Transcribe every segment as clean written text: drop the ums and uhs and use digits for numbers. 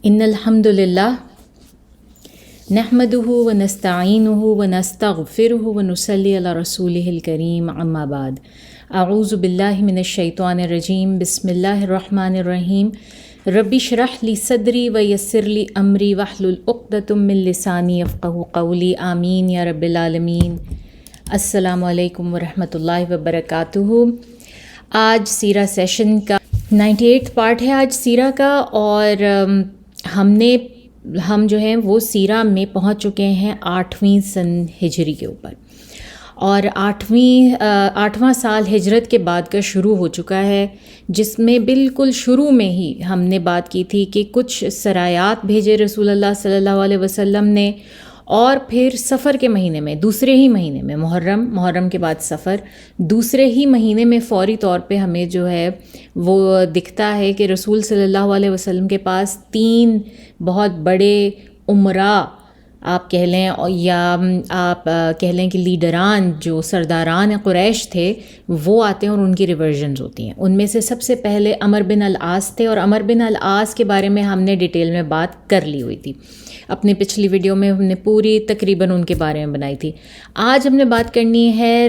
ان الحمد للہ نحمدہ ونستعینہ ونستغفرہ ونصلی علی رسولہ الکریم اما بعد اعوذ باللہ من الشیطان الرجیم بسم اللہ الرحمن الرحیم رب اشرح لی صدری ویسر لی امری واحلل عقدۃ من لسانی یفقہوا قولی آمین یا رب العالمین۔ السلام علیکم ورحمۃ اللہ وبرکاتہ۔ آج سیرہ سیشن کا 98 پارٹ ہے آج سیرہ کا، اور ہم جو ہیں وہ سیرہ میں پہنچ چکے ہیں 8ویں سن ہجری کے اوپر، اور 8واں سال ہجرت کے بعد کا شروع ہو چکا ہے، جس میں بالکل شروع میں ہی ہم نے بات کی تھی کہ کچھ سرایات بھیجے رسول اللہ صلی اللہ علیہ وسلم نے، اور پھر سفر کے مہینے میں دوسرے ہی مہینے میں محرم کے بعد سفر، دوسرے ہی مہینے میں فوری طور پہ ہمیں جو ہے وہ دکھتا ہے کہ رسول صلی اللہ علیہ وسلم کے پاس 3 بہت بڑے عمراء آپ کہہ لیں یا آپ کہہ لیں کہ لیڈران جو سرداران قریش تھے وہ آتے ہیں، اور ان کی ریورژنز ہوتی ہیں۔ ان میں سے سب سے پہلے عمر بن العاص تھے، اور عمر بن العاص کے بارے میں ہم نے ڈیٹیل میں بات کر لی ہوئی تھی اپنی پچھلی ویڈیو میں، ہم نے پوری تقریباً ان کے بارے میں بنائی تھی۔ آج ہم نے بات کرنی ہے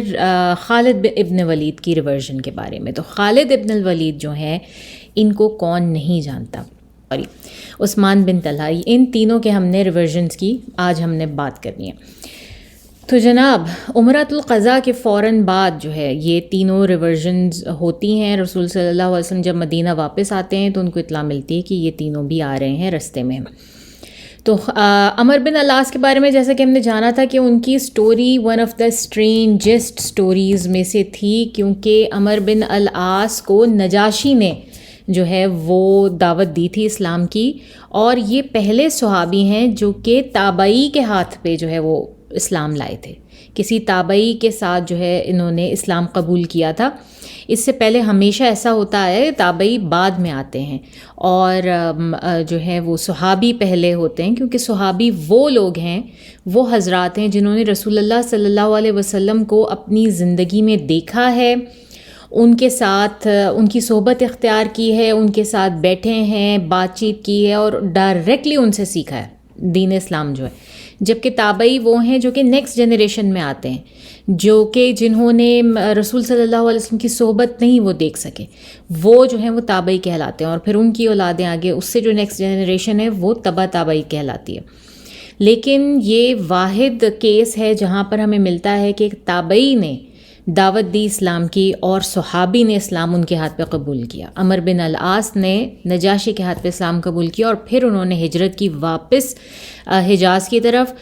خالد ابن ولید کی ریورژن کے بارے میں۔ تو خالد ابن الولید جو ہیں، ان کو کون نہیں جانتا، عثمان بن طلحہ، ان تینوں کے ہم نے ریورژنز کی آج ہم نے بات کرنی ہے۔ تو جناب، عمرۃ القضاء کے فوراً بعد جو ہے یہ تینوں ریورژنز ہوتی ہیں۔ رسول صلی اللہ علیہ وسلم جب مدینہ واپس آتے ہیں تو ان کو اطلاع ملتی ہے کہ یہ تینوں بھی آ رہے ہیں رستے میں۔ تو عمر بن العاص کے بارے میں جیسا کہ ہم نے جانا تھا کہ ان کی story one of the strangest stories میں سے تھی، کیونکہ عمر بن العاص کو نجاشی نے جو ہے وہ دعوت دی تھی اسلام کی، اور یہ پہلے صحابی ہیں جو کہ تابعی کے ہاتھ پہ جو ہے وہ اسلام لائے تھے۔ کسی تابعی کے ساتھ جو ہے انہوں نے اسلام قبول کیا تھا۔ اس سے پہلے ہمیشہ ایسا ہوتا ہے تابعی بعد میں آتے ہیں، اور جو ہے وہ صحابی پہلے ہوتے ہیں، کیونکہ صحابی وہ لوگ ہیں، وہ حضرات ہیں جنہوں نے رسول اللہ صلی اللہ علیہ وسلم کو اپنی زندگی میں دیکھا ہے، ان کے ساتھ ان کی صحبت اختیار کی ہے، ان کے ساتھ بیٹھے ہیں، بات چیت کی ہے، اور ڈائریکٹلی ان سے سیکھا ہے دین اسلام جو ہے۔ جبکہ تابعی وہ ہیں جو کہ نیکسٹ جنریشن میں آتے ہیں، جو کہ جنہوں نے رسول صلی اللہ علیہ وسلم کی صحبت نہیں وہ دیکھ سکے، وہ جو ہیں وہ تابعی کہلاتے ہیں، اور پھر ان کی اولادیں آگے اس سے جو نیکسٹ جنریشن ہے وہ تبع تابعی کہلاتی ہے۔ لیکن یہ واحد کیس ہے جہاں پر ہمیں ملتا ہے کہ ایک تابعی نے دعوت دی اسلام کی، اور صحابی نے اسلام ان کے ہاتھ پہ قبول کیا۔ عمر بن العاص نے نجاشی کے ہاتھ پہ اسلام قبول کیا، اور پھر انہوں نے ہجرت کی واپس حجاز کی طرف،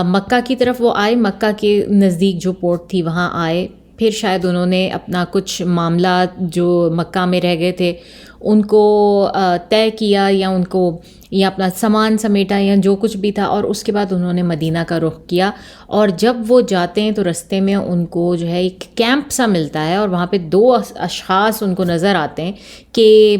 مکہ کی طرف وہ آئے، مکہ کے نزدیک جو پورٹ تھی وہاں آئے۔ پھر شاید انہوں نے اپنا کچھ معاملات جو مکہ میں رہ گئے تھے ان کو طے کیا، یا اپنا سامان سمیٹا، یا جو کچھ بھی تھا، اور اس کے بعد انہوں نے مدینہ کا رخ کیا۔ اور جب وہ جاتے ہیں تو رستے میں ان کو جو ہے ایک کیمپ سا ملتا ہے، اور وہاں پہ 2 اشخاص ان کو نظر آتے ہیں کہ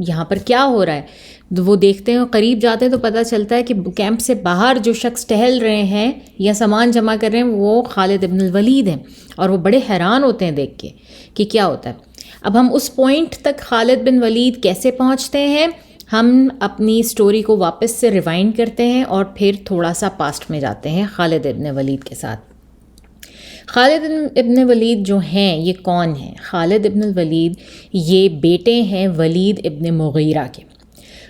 یہاں پر کیا ہو رہا ہے۔ وہ دیکھتے ہیں، قریب جاتے ہیں تو پتہ چلتا ہے کہ کیمپ سے باہر جو شخص ٹہل رہے ہیں یا سامان جمع کر رہے ہیں وہ خالد ابن الولید ہیں، اور وہ بڑے حیران ہوتے ہیں دیکھ کے کہ کیا ہوتا ہے۔ اب ہم اس پوائنٹ تک خالد بن ولید کیسے پہنچتے ہیں، ہم اپنی سٹوری کو واپس سے ریوائنڈ کرتے ہیں، اور پھر تھوڑا سا پاسٹ میں جاتے ہیں خالد ابن ولید کے ساتھ۔ خالد ابن ولید جو ہیں یہ کون ہیں؟ خالد ابن الولید یہ بیٹے ہیں ولید ابن مغیرہ کے۔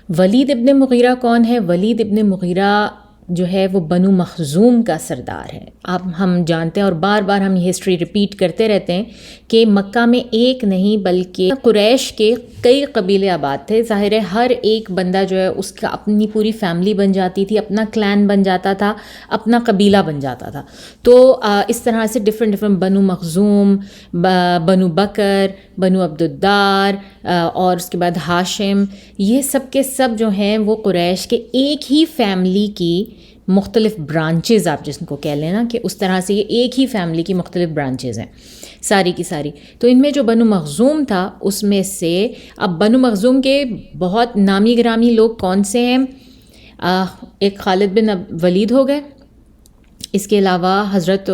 ولید ابن مغیرہ کون ہے؟ ولید ابن مغیرہ جو ہے وہ بنو مخزوم کا سردار ہے۔ اب ہم جانتے ہیں، اور بار بار ہم یہ ہسٹری ریپیٹ کرتے رہتے ہیں کہ مکہ میں ایک نہیں بلکہ قریش کے کئی قبیلے آباد تھے۔ ظاہر ہے ہر ایک بندہ جو ہے اس کا اپنی پوری فیملی بن جاتی تھی، اپنا کلین بن جاتا تھا، اپنا قبیلہ بن جاتا تھا۔ تو اس طرح سے ڈفرینٹ بنو مخزوم، بنو بکر، بنو عبدالدار، اور اس کے بعد ہاشم، یہ سب کے سب جو ہیں وہ قریش کے ایک ہی فیملی کی مختلف برانچز، آپ جس کو کہہ لینا کہ اس طرح سے یہ ایک ہی فیملی کی مختلف برانچز ہیں ساری کی ساری۔ تو ان میں جو بنو مخزوم تھا اس میں سے، اب بنو مخزوم کے بہت نامی گرامی لوگ کون سے ہیں؟ ایک خالد بن ولید ہو گئے، اس کے علاوہ حضرت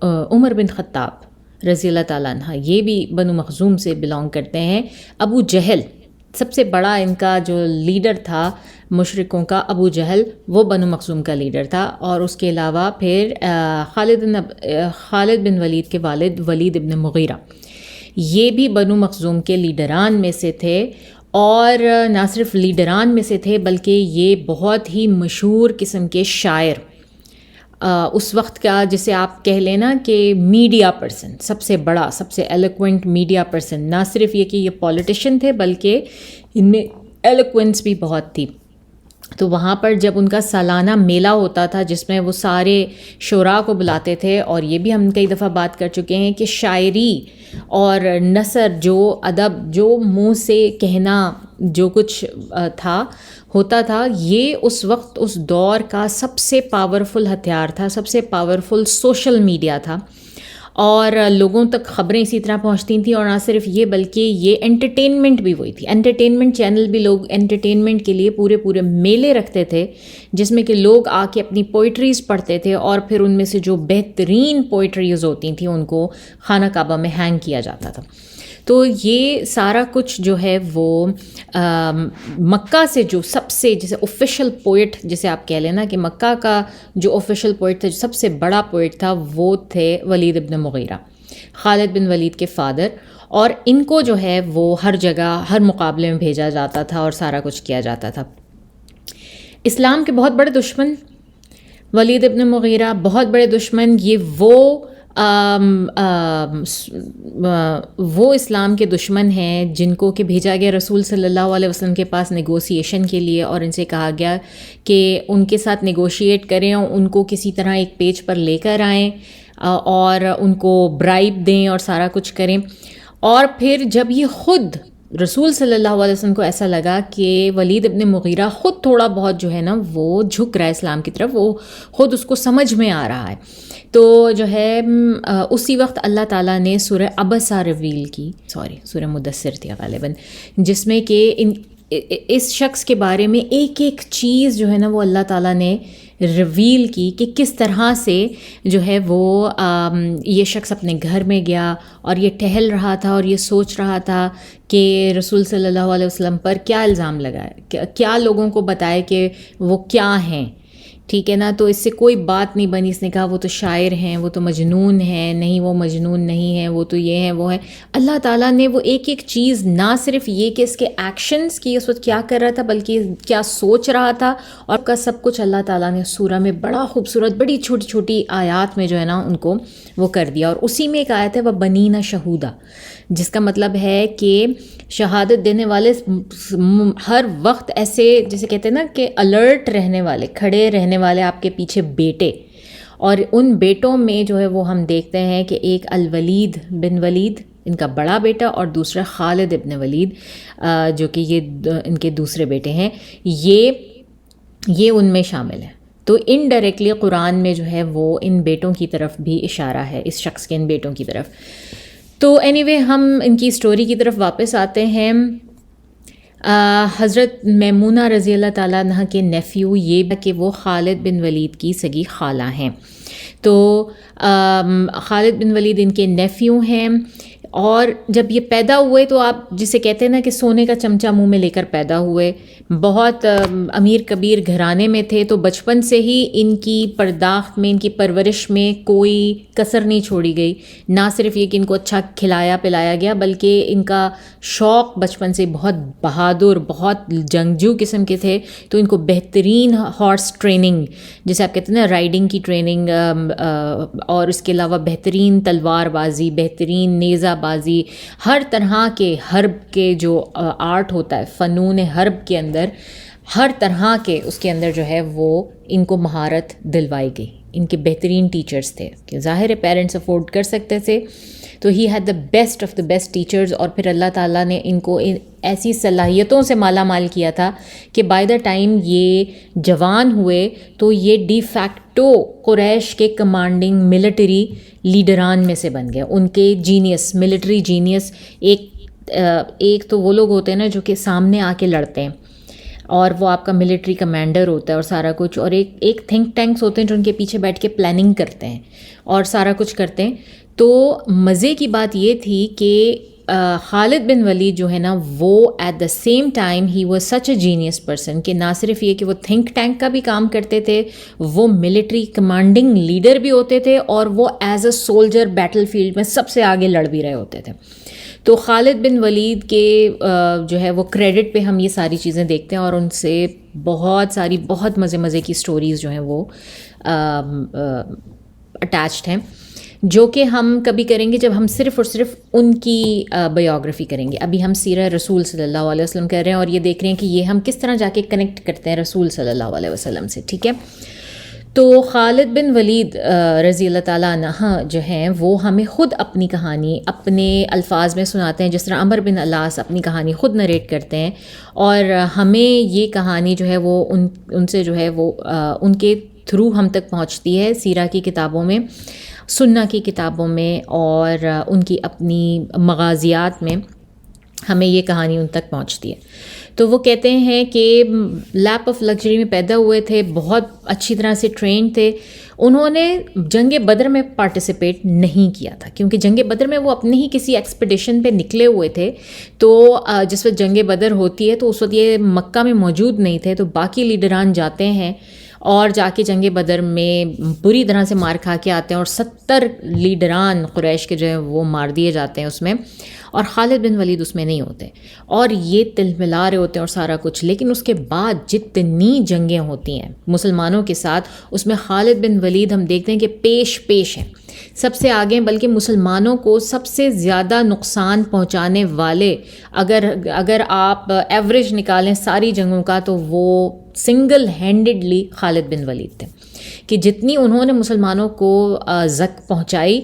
عمر بن خطاب رضی اللہ تعالیٰ عنہ، یہ بھی بنو مخزوم سے بلانگ کرتے ہیں۔ ابو جہل سب سے بڑا ان کا جو لیڈر تھا مشرکوں کا ابو جہل، وہ بنو مخزوم کا لیڈر تھا، اور اس کے علاوہ پھر خالد بن ولید کے والد ولید ابن مغیرہ، یہ بھی بنو مخزوم کے لیڈران میں سے تھے، اور نہ صرف لیڈران میں سے تھے بلکہ یہ بہت ہی مشہور قسم کے شاعر، اس وقت کا جسے آپ کہہ لینا کہ میڈیا پرسن، سب سے بڑا، سب سے ایلوکوینٹ میڈیا پرسن، نہ صرف یہ کہ یہ پولیٹیشین تھے بلکہ ان میں ایلوکوینس بھی بہت تھی۔ تو وہاں پر جب ان کا سالانہ میلہ ہوتا تھا جس میں وہ سارے شعراء کو بلاتے تھے، اور یہ بھی ہم کئی دفعہ بات کر چکے ہیں کہ شاعری اور نثر، جو ادب، جو منہ سے کہنا جو کچھ ہوتا تھا، یہ اس وقت اس دور کا سب سے پاورفل ہتھیار تھا، سب سے پاورفل سوشل میڈیا تھا، اور لوگوں تک خبریں اسی طرح پہنچتی تھیں۔ اور نہ صرف یہ بلکہ یہ انٹرٹینمنٹ بھی وہی تھی، انٹرٹینمنٹ چینل بھی، لوگ انٹرٹینمنٹ کے لیے پورے میلے رکھتے تھے جس میں کہ لوگ آ کے اپنی پوئٹریز پڑھتے تھے، اور پھر ان میں سے جو بہترین پوئٹریز ہوتی تھیں ان کو خانہ کعبہ میں ہینگ کیا جاتا تھا۔ تو یہ سارا کچھ جو ہے وہ مکہ سے جو سب سے جیسے آفیشیل پوئٹ جسے آپ کہہ لینا کہ مکہ کا جو آفیشیل پوئٹ تھا، جو سب سے بڑا پوئٹ تھا، وہ تھے ولید ابن مغیرہ، خالد بن ولید کے فادر، اور ان کو جو ہے وہ ہر جگہ ہر مقابلے میں بھیجا جاتا تھا اور سارا کچھ کیا جاتا تھا۔ اسلام کے بہت بڑے دشمن ولید ابن مغیرہ، بہت بڑے دشمن، یہ وہ اسلام کے دشمن ہیں جن کو کہ بھیجا گیا رسول صلی اللہ علیہ وسلم کے پاس نیگوسیشن کے لیے، اور ان سے کہا گیا کہ ان کے ساتھ نیگوشیٹ کریں، اور ان کو کسی طرح ایک پیج پر لے کر آئیں اور ان کو برائب دیں اور سارا کچھ کریں۔ اور پھر جب یہ خود رسول صلی اللہ علیہ وسلم کو ایسا لگا کہ ولید ابن مغیرہ خود تھوڑا بہت جو ہے نا وہ جھک رہا ہے اسلام کی طرف، وہ خود اس کو سمجھ میں آ رہا ہے، تو جو ہے اسی وقت اللہ تعالیٰ نے سورہ عبسہ ریویل کی، سورہ مدثر تھی غالباً، جس میں کہ اس شخص کے بارے میں ایک ایک چیز جو ہے نا وہ اللہ تعالیٰ نے ریویل کی کہ کس طرح سے جو ہے وہ یہ شخص اپنے گھر میں گیا اور یہ ٹہل رہا تھا اور یہ سوچ رہا تھا کہ رسول صلی اللہ علیہ وسلم پر کیا الزام لگائے، کیا لوگوں کو بتائے کہ وہ کیا ہیں، ٹھیک ہے نا۔ تو اس سے کوئی بات نہیں بنی، اس نے کہا وہ تو شاعر ہیں، وہ تو مجنون ہیں، نہیں وہ مجنون نہیں ہیں، وہ تو یہ ہیں وہ ہیں۔ اللہ تعالیٰ نے وہ ایک ایک چیز، نہ صرف یہ کہ اس کے ایکشنز کی اس وقت کیا کر رہا تھا بلکہ کیا سوچ رہا تھا، اور کا سب کچھ اللہ تعالیٰ نے سورہ میں بڑا خوبصورت، بڑی چھوٹی چھوٹی آیات میں جو ہے نا ان کو وہ کر دیا۔ اور اسی میں ایک آیت ہے وہ بنینا شہودا، جس کا مطلب ہے کہ شہادت دینے والے ہر وقت ایسے جیسے کہتے ہیں نا کہ الرٹ رہنے والے، کھڑے رہنے والے آپ کے پیچھے بیٹے، اور ان بیٹوں میں جو ہے وہ ہم دیکھتے ہیں کہ ایک الولید بن ولید ان کا بڑا بیٹا، اور دوسرا خالد ابن ولید جو کہ یہ ان کے دوسرے بیٹے ہیں، یہ ان میں شامل ہیں۔ تو انڈائریکٹلی قرآن میں جو ہے وہ ان بیٹوں کی طرف بھی اشارہ ہے، اس شخص کے ان بیٹوں کی طرف۔ تو اینی وے ہم ان کی اسٹوری کی طرف واپس آتے ہیں۔ حضرت میمونہ رضی اللہ تعالیٰ عنہ کے نیفیو، یہ کہ وہ خالد بن ولید کی سگی خالہ ہیں، تو خالد بن ولید ان کے نیفیو ہیں، اور جب یہ پیدا ہوئے تو آپ جسے کہتے ہیں نا کہ سونے کا چمچہ منہ میں لے کر پیدا ہوئے، بہت امیر کبیر گھرانے میں تھے، تو بچپن سے ہی ان کی پرداخت میں، ان کی پرورش میں کوئی کسر نہیں چھوڑی گئی۔ نہ صرف یہ کہ ان کو اچھا کھلایا پلایا گیا بلکہ ان کا شوق بچپن سے بہت بہادر، بہت جنگجو قسم کے تھے، تو ان کو بہترین ہارس ٹریننگ جیسے آپ کہتے ہیں نا رائڈنگ کی ٹریننگ، اور اس کے علاوہ بہترین تلوار بازی، بہترین نیزہ بازی، ہر طرح کے حرب کے جو آرٹ ہوتا ہے، فنون حرب کے اندر ہر طرح کے اس کے اندر جو ہے وہ ان کو مہارت دلوائی گئی۔ ان کے بہترین ٹیچرز تھے کہ ظاہر ہے پیرنٹس افورڈ کر سکتے تھے، تو he had the best of the best teachers, اور پھر اللہ تعالیٰ نے ان کو ایسی صلاحیتوں سے مالا مال کیا تھا کہ بائی دا ٹائم یہ جوان ہوئے تو یہ ڈی فیکٹو قریش کے کمانڈنگ ملٹری لیڈران میں سے بن گئے۔ ان کے جینیس، ملٹری جینیس، ایک تو وہ لوگ ہوتے ہیں نا جو کہ سامنے آ کے لڑتے ہیں، اور وہ آپ کا ملٹری کمانڈر ہوتا ہے اور سارا کچھ، اور ایک تھنک ٹینکس ہوتے ہیں جو ان کے پیچھے بیٹھ کے پلاننگ کرتے ہیں اور سارا کچھ کرتے ہیں۔ تو مزے کی بات یہ تھی کہ خالد بن ولید جو ہے نا وہ ایٹ دا سیم ٹائم ہی was such a genius person کہ نہ صرف یہ کہ وہ تھنک ٹینک کا بھی کام کرتے تھے، وہ ملٹری کمانڈنگ لیڈر بھی ہوتے تھے، اور وہ as a soldier battle field میں سب سے آگے لڑ بھی رہے ہوتے تھے. تو خالد بن ولید کے جو ہے وہ کریڈٹ پہ ہم یہ ساری چیزیں دیکھتے ہیں، اور ان سے بہت ساری بہت مزے کی سٹوریز جو ہیں وہ اٹیچڈ ہیں، جو کہ ہم کبھی کریں گے جب ہم صرف اور صرف ان کی بایوگرافی کریں گے. ابھی ہم سیرہ رسول صلی اللہ علیہ وسلم کر رہے ہیں، اور یہ دیکھ رہے ہیں کہ یہ ہم کس طرح جا کے کنیکٹ کرتے ہیں رسول صلی اللہ علیہ وسلم سے. ٹھیک ہے، تو خالد بن ولید رضی اللہ تعالیٰ عنہ جو ہیں وہ ہمیں خود اپنی کہانی اپنے الفاظ میں سناتے ہیں، جس طرح عمر بن العاص اپنی کہانی خود نریٹ کرتے ہیں، اور ہمیں یہ کہانی جو ہے وہ ان سے جو ہے وہ ان کے تھرو ہم تک پہنچتی ہے، سیرہ کی کتابوں میں، سنہ کی کتابوں میں، اور ان کی اپنی مغازیات میں ہمیں یہ کہانی ان تک پہنچتی ہے. تو وہ کہتے ہیں کہ لیپ آف لگژری میں پیدا ہوئے تھے، بہت اچھی طرح سے ٹرینڈ تھے. انہوں نے جنگ بدر میں پارٹیسپیٹ نہیں کیا تھا، کیونکہ جنگ بدر میں وہ اپنے ہی کسی ایکسپیڈیشن پہ نکلے ہوئے تھے. تو جس وقت جنگ بدر ہوتی ہے تو اس وقت یہ مکہ میں موجود نہیں تھے، تو باقی لیڈران جاتے ہیں اور جا کے جنگ بدر میں بری طرح سے مار کھا کے آتے ہیں، اور 70 لیڈران قریش کے جو ہیں وہ مار دیے جاتے ہیں اس میں، اور خالد بن ولید اس میں نہیں ہوتے، اور یہ تل ملا رہے ہوتے ہیں اور سارا کچھ. لیکن اس کے بعد جتنی جنگیں ہوتی ہیں مسلمانوں کے ساتھ، اس میں خالد بن ولید ہم دیکھتے ہیں کہ پیش ہیں، سب سے آگے، بلکہ مسلمانوں کو سب سے زیادہ نقصان پہنچانے والے اگر آپ ایوریج نکالیں ساری جنگوں کا، تو وہ سنگل ہینڈڈلی خالد بن ولید تھے، کہ جتنی انہوں نے مسلمانوں کو زک پہنچائی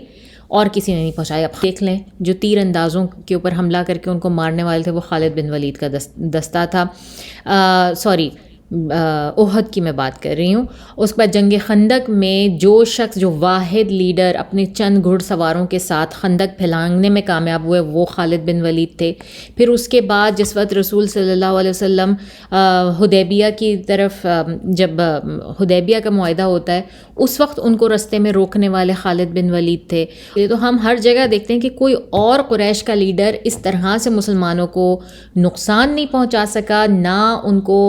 اور کسی نے نہیں پہنچائی. اب دیکھ لیں جو تیر اندازوں کے اوپر حملہ کر کے ان کو مارنے والے تھے وہ خالد بن ولید کا دستہ تھا. احد کی میں بات کر رہی ہوں. اس کے بعد جنگ خندق میں جو شخص، جو واحد لیڈر اپنے چند گھڑ سواروں کے ساتھ خندق پھیلانگنے میں کامیاب ہوئے، وہ خالد بن ولید تھے. پھر اس کے بعد جس وقت رسول صلی اللہ علیہ وسلم حدیبیہ کی طرف، جب حدیبیہ کا معاہدہ ہوتا ہے، اس وقت ان کو رستے میں روکنے والے خالد بن ولید تھے. تو ہم ہر جگہ دیکھتے ہیں کہ کوئی اور قریش کا لیڈر اس طرح سے مسلمانوں کو نقصان نہیں پہنچا سکا، نہ ان کو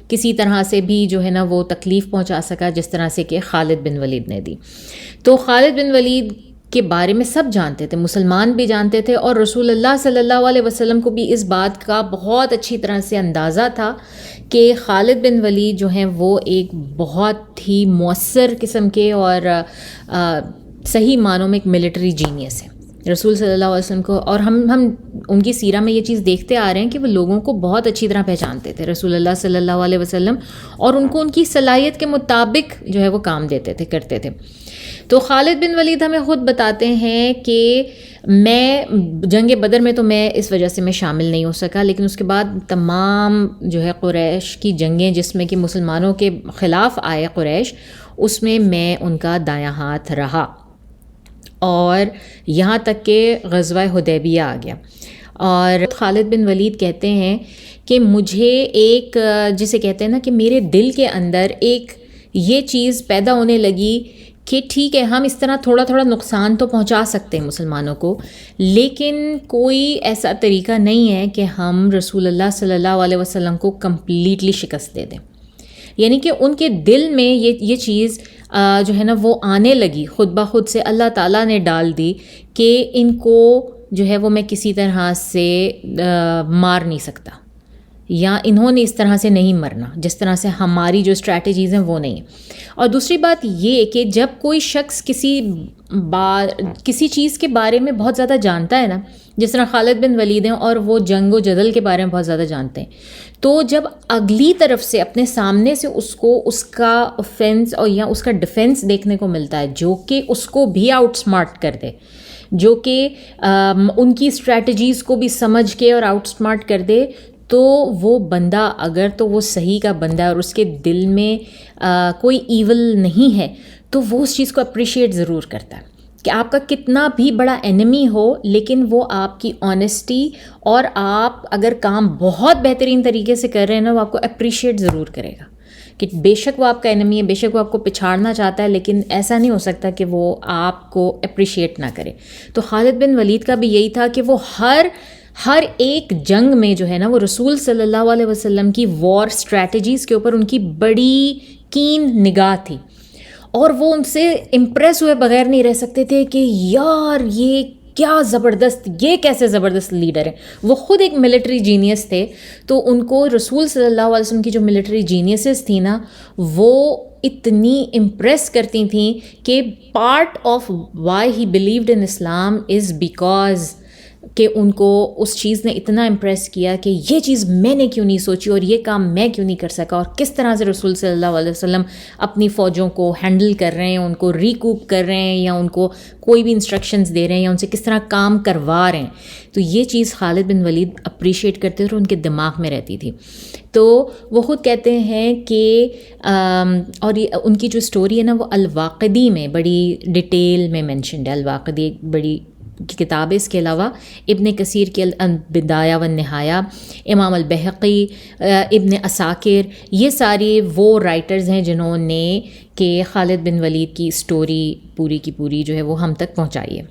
کسی طرح سے بھی جو ہے نا وہ تکلیف پہنچا سکا جس طرح سے کہ خالد بن ولید نے دی. تو خالد بن ولید کے بارے میں سب جانتے تھے، مسلمان بھی جانتے تھے، اور رسول اللہ صلی اللہ علیہ وسلم کو بھی اس بات کا بہت اچھی طرح سے اندازہ تھا کہ خالد بن ولید جو ہیں وہ ایک بہت ہی مؤثر قسم کے اور صحیح معنوں میں ایک ملٹری جینیس ہے رسول صلی اللہ علیہ وسلم کو. اور ہم ان کی سیرہ میں یہ چیز دیکھتے آ رہے ہیں کہ وہ لوگوں کو بہت اچھی طرح پہچانتے تھے رسول اللہ صلی اللہ علیہ وسلم، اور ان کو ان کی صلاحیت کے مطابق جو ہے وہ کام دیتے تھے، کرتے تھے. تو خالد بن ولید ہمیں خود بتاتے ہیں کہ میں جنگ بدر میں تو میں اس وجہ سے میں شامل نہیں ہو سکا، لیکن اس کے بعد تمام جو ہے قریش کی جنگیں جس میں کہ مسلمانوں کے خلاف آئے قریش، اس میں ان کا دایاں ہاتھ رہا، اور یہاں تک کہ غزوہ حدیبیہ آ گیا. اور خالد بن ولید کہتے ہیں کہ مجھے ایک، جسے کہتے ہیں نا کہ میرے دل کے اندر ایک یہ چیز پیدا ہونے لگی کہ ٹھیک ہے ہم اس طرح تھوڑا تھوڑا نقصان تو پہنچا سکتے ہیں مسلمانوں کو، لیکن کوئی ایسا طریقہ نہیں ہے کہ ہم رسول اللہ صلی اللہ علیہ وسلم کو کمپلیٹلی شکست دے دیں. یعنی کہ ان کے دل میں یہ چیز جو ہے نا وہ آنے لگی، خود بخود سے اللہ تعالیٰ نے ڈال دی کہ ان کو جو ہے وہ میں کسی طرح سے مار نہیں سکتا، یا انہوں نے اس طرح سے نہیں مرنا جس طرح سے ہماری جو اسٹریٹجیز ہیں وہ نہیں. اور دوسری بات یہ کہ جب کوئی شخص کسی چیز کے بارے میں بہت زیادہ جانتا ہے نا، جس طرح خالد بن ولید ہیں اور وہ جنگ و جدل کے بارے میں بہت زیادہ جانتے ہیں، تو جب اگلی طرف سے اپنے سامنے سے اس کو اس کا اوفینس اور یا اس کا ڈیفینس دیکھنے کو ملتا ہے جو کہ اس کو بھی آؤٹ سمارٹ کر دے، جو کہ ان کی اسٹریٹجیز کو بھی سمجھ کے اور آؤٹ سمارٹ کر دے، تو وہ بندہ اگر تو وہ صحیح کا بندہ ہے اور اس کے دل میں کوئی ایول نہیں ہے، تو وہ اس چیز کو اپریشیٹ ضرور کرتا ہے کہ آپ کا کتنا بھی بڑا اینمی ہو، لیکن وہ آپ کی آنیسٹی اور آپ اگر کام بہت بہترین طریقے سے کر رہے ہیں نا، وہ آپ کو اپریشیٹ ضرور کرے گا کہ بے شک وہ آپ کا انمی ہے, بے شک وہ آپ کو پچھاڑنا چاہتا ہے, لیکن ایسا نہیں ہو سکتا کہ وہ آپ کو اپریشیٹ نہ کرے. تو خالد بن ولید کا بھی یہی تھا کہ وہ ہر ایک جنگ میں جو ہے نا وہ رسول صلی اللہ علیہ وسلم کی وار اسٹریٹجیز کے اوپر ان کی بڑی کین نگاہ تھی, اور وہ ان سے امپریس ہوئے بغیر نہیں رہ سکتے تھے کہ یار یہ کیا زبردست, یہ کیسے زبردست لیڈر ہیں. وہ خود ایک ملٹری جینیس تھے, تو ان کو رسول صلی اللہ علیہ وسلم کی جو ملٹری جینیسز تھیں نا وہ اتنی امپریس کرتی تھیں کہ part of why he believed in Islam is because کہ ان کو اس چیز نے اتنا امپریس کیا کہ یہ چیز میں نے کیوں نہیں سوچی, اور یہ کام میں کیوں نہیں کر سکا, اور کس طرح سے رسول صلی اللہ علیہ وسلم اپنی فوجوں کو ہینڈل کر رہے ہیں, ان کو ریکوپ کر رہے ہیں, یا ان کو کوئی بھی انسٹرکشنز دے رہے ہیں, یا ان سے کس طرح کام کروا رہے ہیں. تو یہ چیز خالد بن ولید اپریشیٹ کرتے تھے اور ان کے دماغ میں رہتی تھی. تو وہ خود کہتے ہیں کہ اور ان کی جو اسٹوری ہے نا وہ الواقدی میں بڑی ڈیٹیل میں مینشنڈ ہے. الواقدی ایک بڑی کتاب ہے. اس کے علاوہ ابن کثیر کی البدایہ والنہایہ, امام البیہقی, ابن عساکر, یہ ساری وہ رائٹرز ہیں جنہوں نے کہ خالد بن ولید کی اسٹوری پوری کی پوری جو ہے وہ ہم تک پہنچائی ہے.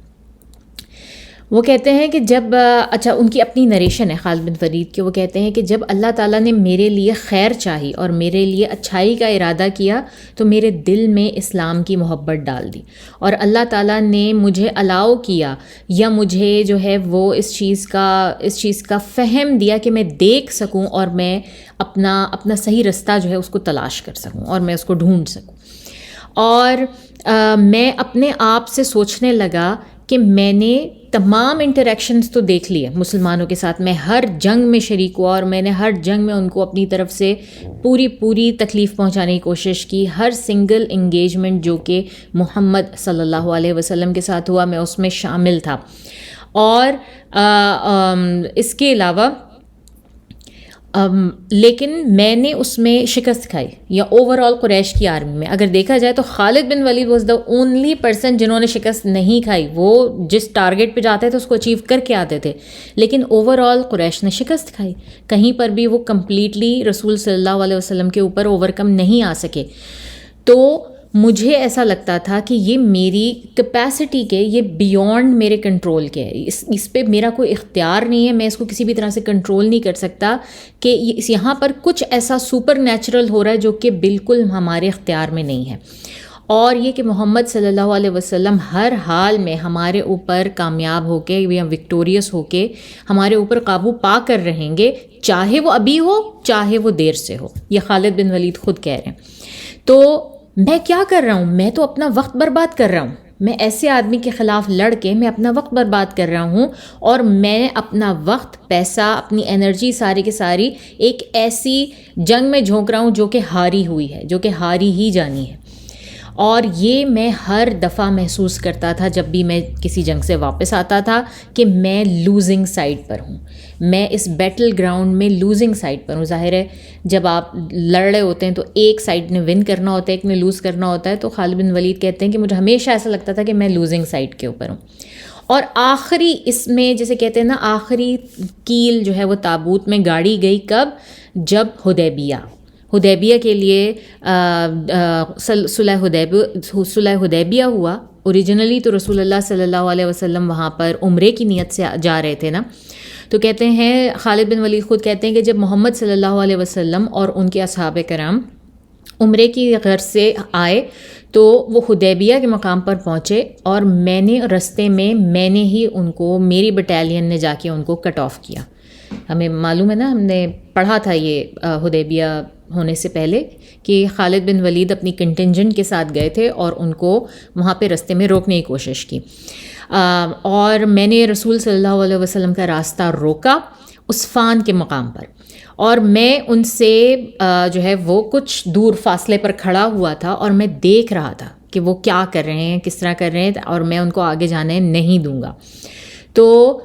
وہ کہتے ہیں کہ جب ان کی اپنی نریشن ہے خالد بن ولید کی. وہ کہتے ہیں کہ جب اللہ تعالیٰ نے میرے لیے خیر چاہی اور میرے لیے اچھائی کا ارادہ کیا تو میرے دل میں اسلام کی محبت ڈال دی, اور اللہ تعالیٰ نے مجھے الاؤ کیا یا مجھے جو ہے وہ اس چیز کا فہم دیا کہ میں دیکھ سکوں اور میں اپنا صحیح رستہ جو ہے اس کو تلاش کر سکوں اور میں اس کو ڈھونڈ سکوں. اور میں اپنے آپ سے سوچنے لگا کہ میں نے تمام انٹریکشنز تو دیکھ لیے مسلمانوں کے ساتھ, میں ہر جنگ میں شریک ہوا اور میں نے ہر جنگ میں ان کو اپنی طرف سے پوری تکلیف پہنچانے کی کوشش کی. ہر سنگل انگیجمنٹ جو کہ محمد صلی اللہ علیہ وسلم کے ساتھ ہوا میں اس میں شامل تھا. اور اس کے علاوہ لیکن میں نے اس میں شکست کھائی, یا اوور آل قریش کی آرمی میں اگر دیکھا جائے تو خالد بن ولید واز دا اونلی پرسن جنہوں نے شکست نہیں کھائی. وہ جس ٹارگیٹ پہ جاتے تھے اس کو اچیو کر کے آتے تھے, لیکن اوور آل قریش نے شکست کھائی. کہیں پر بھی وہ کمپلیٹلی رسول صلی اللہ علیہ وسلم کے اوپر اوور کم نہیں آ سکے. تو مجھے ایسا لگتا تھا کہ یہ میری کیپیسٹی کے, یہ بیونڈ میرے کنٹرول کے ہے, اس پہ میرا کوئی اختیار نہیں ہے, میں اس کو کسی بھی طرح سے کنٹرول نہیں کر سکتا کہ یہاں پر کچھ ایسا سپر نیچرل ہو رہا ہے جو کہ بالکل ہمارے اختیار میں نہیں ہے. اور یہ کہ محمد صلی اللہ علیہ وسلم ہر حال میں ہمارے اوپر کامیاب ہو کے یا وکٹوریس ہو کے ہمارے اوپر قابو پا کر رہیں گے, چاہے وہ ابھی ہو چاہے وہ دیر سے ہو. یہ خالد بن ولید خود کہہ رہے ہیں. تو میں کیا کر رہا ہوں, میں تو اپنا وقت برباد کر رہا ہوں, میں ایسے آدمی کے خلاف لڑ کے میں اپنا وقت برباد کر رہا ہوں, اور میں اپنا وقت, پیسہ, اپنی انرجی ساری کی ساری ایک ایسی جنگ میں جھونک رہا ہوں جو کہ ہاری ہوئی ہے, جو کہ ہاری ہی جانی ہے. اور یہ میں ہر دفعہ محسوس کرتا تھا جب بھی میں کسی جنگ سے واپس آتا تھا کہ میں لوزنگ سائڈ پر ہوں, میں اس بیٹل گراؤنڈ میں لوزنگ سائڈ پر ہوں. ظاہر ہے جب آپ لڑ رہے ہوتے ہیں تو ایک سائڈ نے ون کرنا ہوتا ہے, ایک نے لوز کرنا ہوتا ہے. تو خالد بن ولید کہتے ہیں کہ مجھے ہمیشہ ایسا لگتا تھا کہ میں لوزنگ سائڈ کے اوپر ہوں. اور آخری اس میں جیسے کہتے ہیں نا, آخری کیل جو ہے وہ تابوت میں گاڑی گئی کب, جب حدیبیہ کے لیے صلح حدیبیہ ہوا. اوریجنلی تو رسول اللہ صلی اللہ علیہ وسلم وہاں پر عمرے کی نیت سے جا رہے تھے نا. تو کہتے ہیں خالد بن ولید خود کہتے ہیں کہ جب محمد صلی اللہ علیہ وسلم اور ان کے اصحاب کرام عمرے کی غرض سے آئے تو وہ حدیبیہ کے مقام پر پہنچے, اور میں نے رستے میں نے ہی ان کو, میری بٹالین نے جا کے ان کو کٹ آف کیا. ہمیں معلوم ہے نا, ہم نے پڑھا تھا یہ حدیبیہ ہونے سے پہلے کہ خالد بن ولید اپنی کنٹنجنٹ کے ساتھ گئے تھے اور ان کو وہاں پہ رستے میں روکنے کی کوشش کی. اور میں نے رسول صلی اللہ علیہ وسلم کا راستہ روکا عصفان کے مقام پر, اور میں ان سے جو ہے وہ کچھ دور فاصلے پر کھڑا ہوا تھا, اور میں دیکھ رہا تھا کہ وہ کیا کر رہے ہیں, کس طرح کر رہے ہیں, اور میں ان کو آگے جانے نہیں دوں گا. تو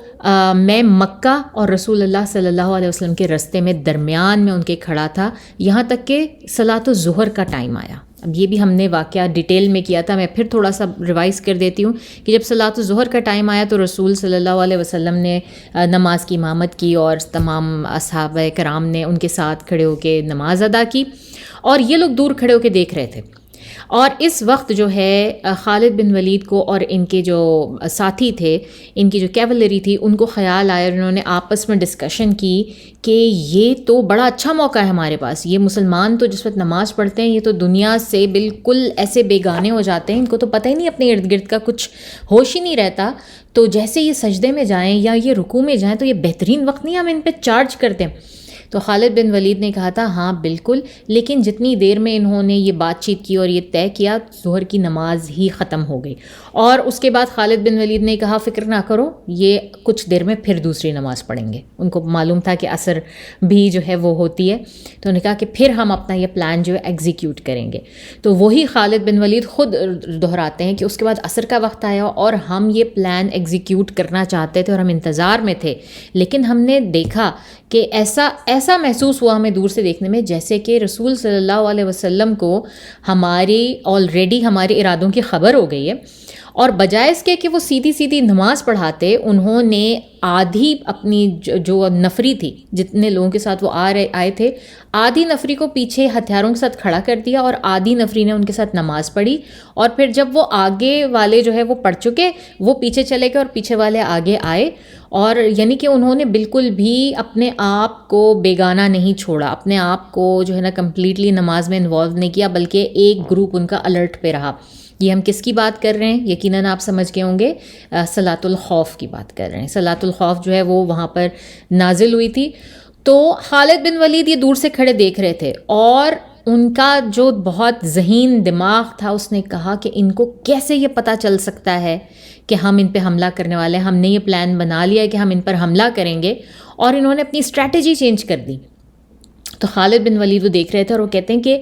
میں مکہ اور رسول اللہ صلی اللہ علیہ وسلم کے راستے میں درمیان میں ان کے کھڑا تھا، یہاں تک کہ صلاۃ الظہر کا ٹائم آیا. اب یہ بھی ہم نے واقعہ ڈیٹیل میں کیا تھا، میں پھر تھوڑا سا ریوائز کر دیتی ہوں کہ جب صلاۃ الظہر کا ٹائم آیا تو رسول صلی اللہ علیہ وسلم نے نماز کی امامت کی اور تمام اصحابہ کرام نے ان کے ساتھ کھڑے ہو کے نماز ادا کی، اور یہ لوگ دور کھڑے ہو کے دیکھ رہے تھے. اور اس وقت جو ہے خالد بن ولید کو اور ان کے جو ساتھی تھے، ان کی جو کیولری تھی، ان کو خیال آیا، انہوں نے آپس میں ڈسکشن کی کہ یہ تو بڑا اچھا موقع ہے ہمارے پاس. یہ مسلمان تو جس وقت نماز پڑھتے ہیں یہ تو دنیا سے بالکل ایسے بیگانے ہو جاتے ہیں، ان کو تو پتہ ہی نہیں اپنے ارد گرد کا کچھ ہوش ہی نہیں رہتا. تو جیسے یہ سجدے میں جائیں یا یہ رکوع میں جائیں تو یہ بہترین وقت نہیں ہم ان پہ چارج کرتے ہیں. تو خالد بن ولید نے کہا تھا ہاں بالکل، لیکن جتنی دیر میں انہوں نے یہ بات چیت کی اور یہ طے کیا، ظہر کی نماز ہی ختم ہو گئی. اور اس کے بعد خالد بن ولید نے کہا فکر نہ کرو، یہ کچھ دیر میں پھر دوسری نماز پڑھیں گے. ان کو معلوم تھا کہ عصر بھی جو ہے وہ ہوتی ہے، تو انہوں نے کہا کہ پھر ہم اپنا یہ پلان جو ہے ایگزیکیوٹ کریں گے. تو وہی خالد بن ولید خود دہراتے ہیں کہ اس کے بعد عصر کا وقت آیا اور ہم یہ پلان ایگزیکیوٹ کرنا چاہتے تھے اور ہم انتظار میں تھے، لیکن ہم نے دیکھا کہ ایسا محسوس ہوا ہمیں دور سے دیکھنے میں جیسے کہ رسول صلی اللہ علیہ وسلم کو آلریڈی ہمارے ارادوں کی خبر ہو گئی ہے، اور بجائے اس کے کہ وہ سیدھی نماز پڑھاتے، انہوں نے آدھی اپنی جو نفری تھی، جتنے لوگوں کے ساتھ وہ آئے تھے، آدھی نفری کو پیچھے ہتھیاروں کے ساتھ کھڑا کر دیا اور آدھی نفری نے ان کے ساتھ نماز پڑھی. اور پھر جب وہ آگے والے جو ہے وہ پڑھ چکے، وہ پیچھے چلے گئے اور پیچھے والے آگے آئے. اور یعنی کہ انہوں نے بالکل بھی اپنے آپ کو بیگانہ نہیں چھوڑا، اپنے آپ کو جو ہے نا کمپلیٹلی نماز میں انوالو نہیں کیا، بلکہ ایک گروپ ان کا الرٹ پہ رہا. یہ ہم کس کی بات کر رہے ہیں؟ یقیناً آپ سمجھ گئے ہوں گے، صلاۃ الخوف کی بات کر رہے ہیں. صلاۃ الخوف جو ہے وہ وہاں پر نازل ہوئی تھی. تو خالد بن ولید یہ دور سے کھڑے دیکھ رہے تھے، اور ان کا جو بہت ذہین دماغ تھا اس نے کہا کہ ان کو کیسے یہ پتہ چل سکتا ہے کہ ہم ان پہ حملہ کرنے والے ہیں. ہم نے یہ پلان بنا لیا ہے کہ ہم ان پر حملہ کریں گے، اور انہوں نے اپنی اسٹریٹجی چینج کر دی. تو خالد بن ولید وہ دیکھ رہے تھے اور وہ کہتے ہیں کہ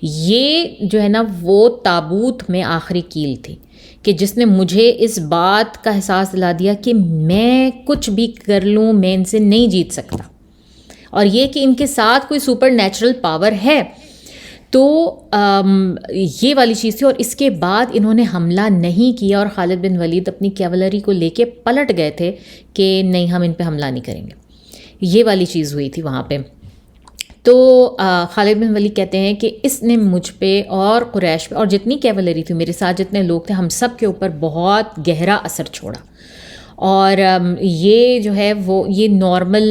یہ جو ہے نا وہ تابوت میں آخری کیل تھی کہ جس نے مجھے اس بات کا احساس دلا دیا کہ میں کچھ بھی کر لوں میں ان سے نہیں جیت سکتا، اور یہ کہ ان کے ساتھ کوئی سپر نیچرل پاور ہے. تو یہ والی چیز تھی. اور اس کے بعد انہوں نے حملہ نہیں کیا، اور خالد بن ولید اپنی کیولری کو لے کے پلٹ گئے تھے کہ نہیں ہم ان پہ حملہ نہیں کریں گے. یہ والی چیز ہوئی تھی وہاں پہ. تو خالد بن ولید کہتے ہیں کہ اس نے مجھ پہ اور قریش پہ اور جتنی کیولری تھی میرے ساتھ جتنے لوگ تھے ہم سب کے اوپر بہت گہرا اثر چھوڑا. اور یہ جو ہے وہ یہ نارمل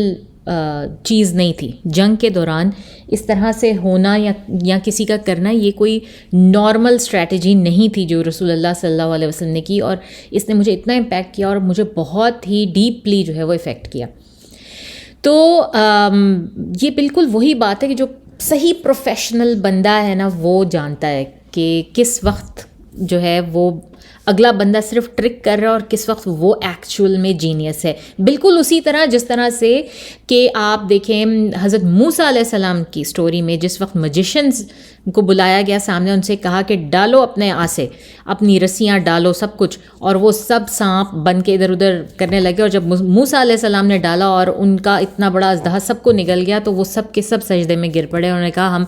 چیز نہیں تھی. جنگ کے دوران اس طرح سے ہونا یا کسی کا کرنا یہ کوئی نارمل اسٹریٹجی نہیں تھی جو رسول اللہ صلی اللہ علیہ وسلم نے کی، اور اس نے مجھے اتنا امپیکٹ کیا اور مجھے بہت ہی ڈیپلی جو ہے وہ افیکٹ کیا. تو یہ بالکل وہی بات ہے کہ جو صحیح پروفیشنل بندہ ہے نا وہ جانتا ہے کہ کس وقت جو ہے وہ اگلا بندہ صرف ٹرک کر رہا ہے اور کس وقت وہ ایکچول میں جینیس ہے. بالکل اسی طرح جس طرح سے کہ آپ دیکھیں حضرت موسیٰ علیہ السلام کی سٹوری میں جس وقت میجیشنز کو بلایا گیا سامنے، ان سے کہا کہ ڈالو اپنے آسے، اپنی رسیاں ڈالو سب کچھ، اور وہ سب سانپ بن کے ادھر ادھر کرنے لگے. اور جب موسیٰ علیہ السلام نے ڈالا اور ان کا اتنا بڑا اژدہا سب کو نگل گیا تو وہ سب کے سب سجدے میں گر پڑے. انہوں نے کہا ہم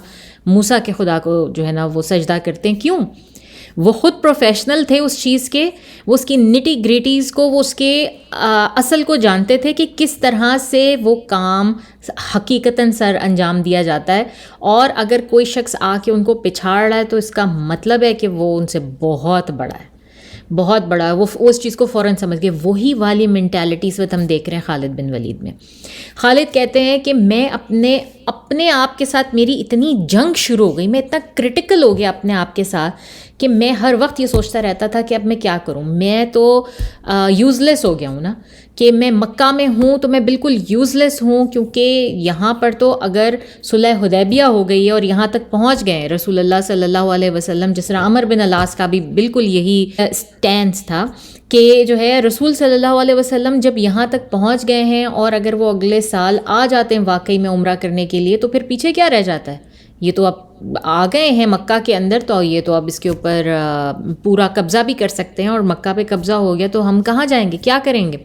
موسیٰ کے خدا کو جو ہے نا وہ سجدہ کرتے ہیں. کیوں؟ وہ خود پروفیشنل تھے اس چیز کے، وہ اس کی نٹی گریٹیز کو، وہ اس کے اصل کو جانتے تھے کہ کس طرح سے وہ کام حقیقتاً سر انجام دیا جاتا ہے. اور اگر کوئی شخص آ کے ان کو پچھاڑ رہا ہے تو اس کا مطلب ہے کہ وہ ان سے بہت بڑا ہے، بہت بڑا ہے. وہ اس چیز کو فوراً سمجھ گئے. وہی والی مینٹیلٹی اس وقت ہم دیکھ رہے ہیں خالد بن ولید میں. خالد کہتے ہیں کہ میں اپنے آپ کے ساتھ میری اتنی جنگ شروع ہو گئی، میں اتنا کرٹیکل ہو گیا اپنے آپ کے ساتھ کہ میں ہر وقت یہ سوچتا رہتا تھا کہ اب میں کیا کروں. میں تو یوز لیس ہو گیا ہوں نا، کہ میں مکہ میں ہوں تو میں بالکل یوز لیس ہوں، کیونکہ یہاں پر تو اگر صلح حدیبیہ ہو گئی ہے اور یہاں تک پہنچ گئے ہیں رسول اللہ صلی اللہ علیہ وسلم، جس طرح عمر بن العاص کا بھی بالکل یہی سٹینس تھا کہ جو ہے رسول صلی اللہ علیہ وسلم جب یہاں تک پہنچ گئے ہیں اور اگر وہ اگلے سال آ جاتے ہیں واقعی میں عمرہ کرنے کے لیے تو پھر پیچھے کیا رہ جاتا ہے. یہ تو اب آ گئے ہیں مکہ کے اندر، تو یہ تو اب اس کے اوپر پورا قبضہ بھی کر سکتے ہیں، اور مکہ پہ قبضہ ہو گیا تو ہم کہاں جائیں گے، کیا کریں گے.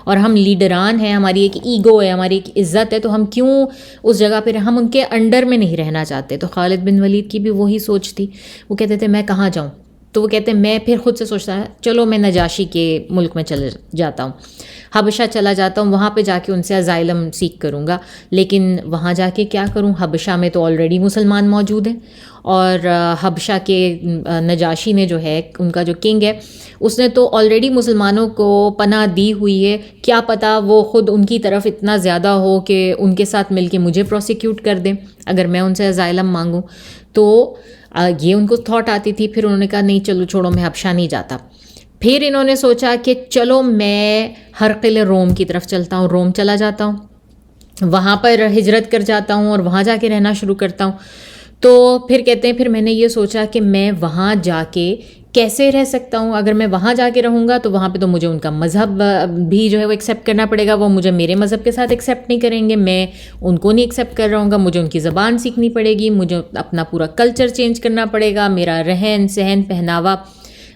اور ہم لیڈران ہیں, ہماری ایک ایگو ہے, ہماری ایک عزت ہے, تو ہم کیوں اس جگہ پہ ہم ان کے انڈر میں نہیں رہنا چاہتے. تو خالد بن ولید کی بھی وہی سوچ تھی. وہ کہتے تھے میں کہاں جاؤں, تو وہ کہتے ہیں میں پھر خود سے سوچتا چلو میں نجاشی کے ملک میں چلے جاتا ہوں, حبشہ چلا جاتا ہوں, وہاں پہ جا کے ان سے اسائلم سیک کروں گا. لیکن وہاں جا کے کیا کروں, حبشہ میں تو آلریڈی مسلمان موجود ہیں, اور حبشہ کے نجاشی نے جو ہے ان کا جو کنگ ہے اس نے تو آلریڈی مسلمانوں کو پناہ دی ہوئی ہے, کیا پتہ وہ خود ان کی طرف اتنا زیادہ ہو کہ ان کے ساتھ مل کے مجھے پروسیکیوٹ کر دیں اگر میں ان سے اسائلم مانگوں. تو یہ ان کو تھاٹ آتی تھی. پھر انہوں نے کہا نہیں چلو چھوڑو, میں حبشہ نہیں جاتا. پھر انہوں نے سوچا کہ چلو میں ہرقل روم کی طرف چلتا ہوں, روم چلا جاتا ہوں, وہاں پر ہجرت کر جاتا ہوں اور وہاں جا کے رہنا شروع کرتا ہوں. تو پھر کہتے ہیں پھر میں نے یہ سوچا کہ میں وہاں جا کے کیسے رہ سکتا ہوں. اگر میں وہاں جا کے رہوں گا تو وہاں پہ تو مجھے ان کا مذہب بھی جو ہے وہ ایکسیپٹ کرنا پڑے گا, وہ مجھے میرے مذہب کے ساتھ ایکسیپٹ نہیں کریں گے, میں ان کو نہیں ایکسیپٹ کر رہا ہوں گا, مجھے ان کی زبان سیکھنی پڑے گی, مجھے اپنا پورا کلچر چینج کرنا پڑے گا, میرا رہن سہن پہناوا.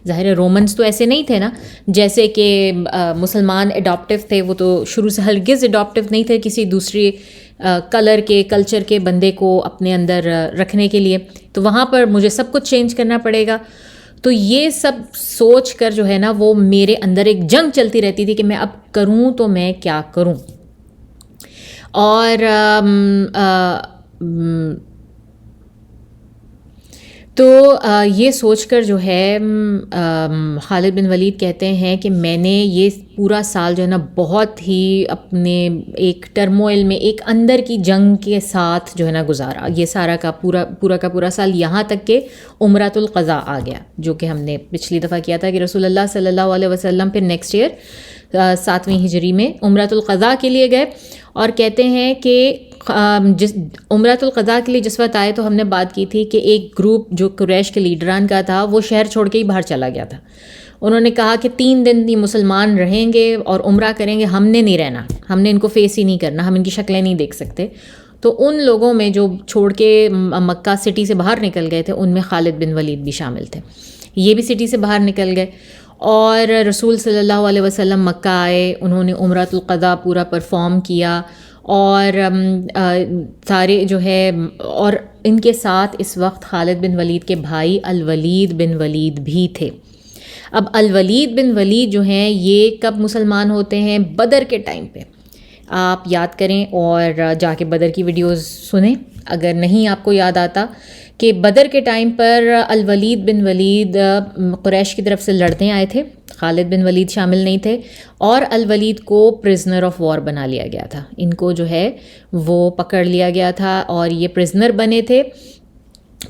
ظاہر ہے رومنس تو ایسے نہیں تھے نا جیسے کہ مسلمان اڈاپٹیو تھے, وہ تو شروع سے ہرگز اڈاپٹیو نہیں تھے کسی دوسری کلر کے کلچر کے بندے کو اپنے اندر رکھنے کے لیے. تو وہاں پر مجھے سب کچھ چینج کرنا پڑے گا. تو یہ سب سوچ کر جو ہے نا وہ میرے اندر ایک جنگ چلتی رہتی تھی کہ میں اب کروں تو میں کیا کروں. اور تو یہ سوچ کر جو ہے خالد بن ولید کہتے ہیں کہ میں نے یہ پورا سال جو ہے نا بہت ہی اپنے ایک ٹرموئل میں ایک اندر کی جنگ کے ساتھ جو ہے نا گزارا. یہ سارا کا پورا سال, یہاں تک کہ عمرۃ القضاء آ گیا, جو کہ ہم نے پچھلی دفعہ کیا تھا کہ رسول اللہ صلی اللہ علیہ وسلم پھر نیکسٹ ایئر 7ویں ہجری میں عمرۃ القضاء کے لیے گئے. اور کہتے ہیں کہ عمرۃ القضاء کے لیے جس وقت آئے تو ہم نے بات کی تھی کہ ایک گروپ جو قریش کے لیڈران کا تھا وہ شہر چھوڑ کے ہی باہر چلا گیا تھا. انہوں نے کہا کہ 3 دن یہ مسلمان رہیں گے اور عمرہ کریں گے, ہم نے نہیں رہنا, ہم نے ان کو فیس ہی نہیں کرنا, ہم ان کی شکلیں نہیں دیکھ سکتے. تو ان لوگوں میں جو چھوڑ کے مکہ سٹی سے باہر نکل گئے تھے ان میں خالد بن ولید بھی شامل تھے. یہ بھی سٹی سے باہر نکل گئے اور رسول صلی اللہ علیہ وسلم مکہ آئے, انہوں نے عمرۃ القضاء پورا پرفارم کیا. اور سارے جو ہے, اور ان کے ساتھ اس وقت خالد بن ولید کے بھائی الولید بن ولید بھی تھے. اب الولید بن ولید جو ہیں یہ کب مسلمان ہوتے ہیں, بدر کے ٹائم پہ. آپ یاد کریں اور جا کے بدر کی ویڈیوز سنیں اگر نہیں آپ کو یاد آتا, کہ بدر کے ٹائم پر الولید بن ولید قریش کی طرف سے لڑنے آئے تھے, خالد بن ولید شامل نہیں تھے, اور الولید کو پرزنر آف وار بنا لیا گیا تھا. ان کو جو ہے وہ پکڑ لیا گیا تھا اور یہ پرزنر بنے تھے.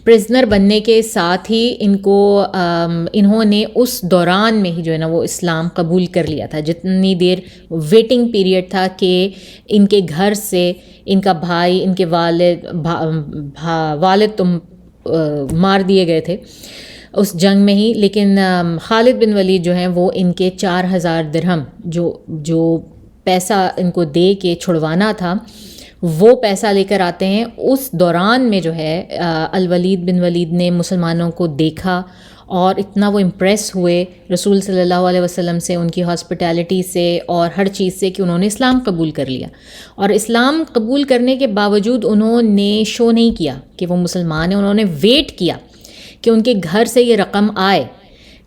پرزنر بننے کے ساتھ ہی ان کو انہوں نے اس دوران میں ہی جو ہے نا وہ اسلام قبول کر لیا تھا. جتنی دیر ویٹنگ پیریڈ تھا کہ ان کے گھر سے ان کا بھائی, ان کے والد تو مار دیے گئے تھے اس جنگ میں ہی, لیکن خالد بن ولید جو ہیں وہ ان کے 4000 درہم جو پیسہ ان کو دے کے چھڑوانا تھا وہ پیسہ لے کر آتے ہیں. اس دوران میں جو ہے الولید بن ولید نے مسلمانوں کو دیکھا اور اتنا وہ امپریس ہوئے رسول صلی اللہ علیہ وسلم سے, ان کی ہاسپٹیلٹی سے اور ہر چیز سے, کہ انہوں نے اسلام قبول کر لیا. اور اسلام قبول کرنے کے باوجود انہوں نے شو نہیں کیا کہ وہ مسلمان ہیں, انہوں نے ویٹ کیا کہ ان کے گھر سے یہ رقم آئے.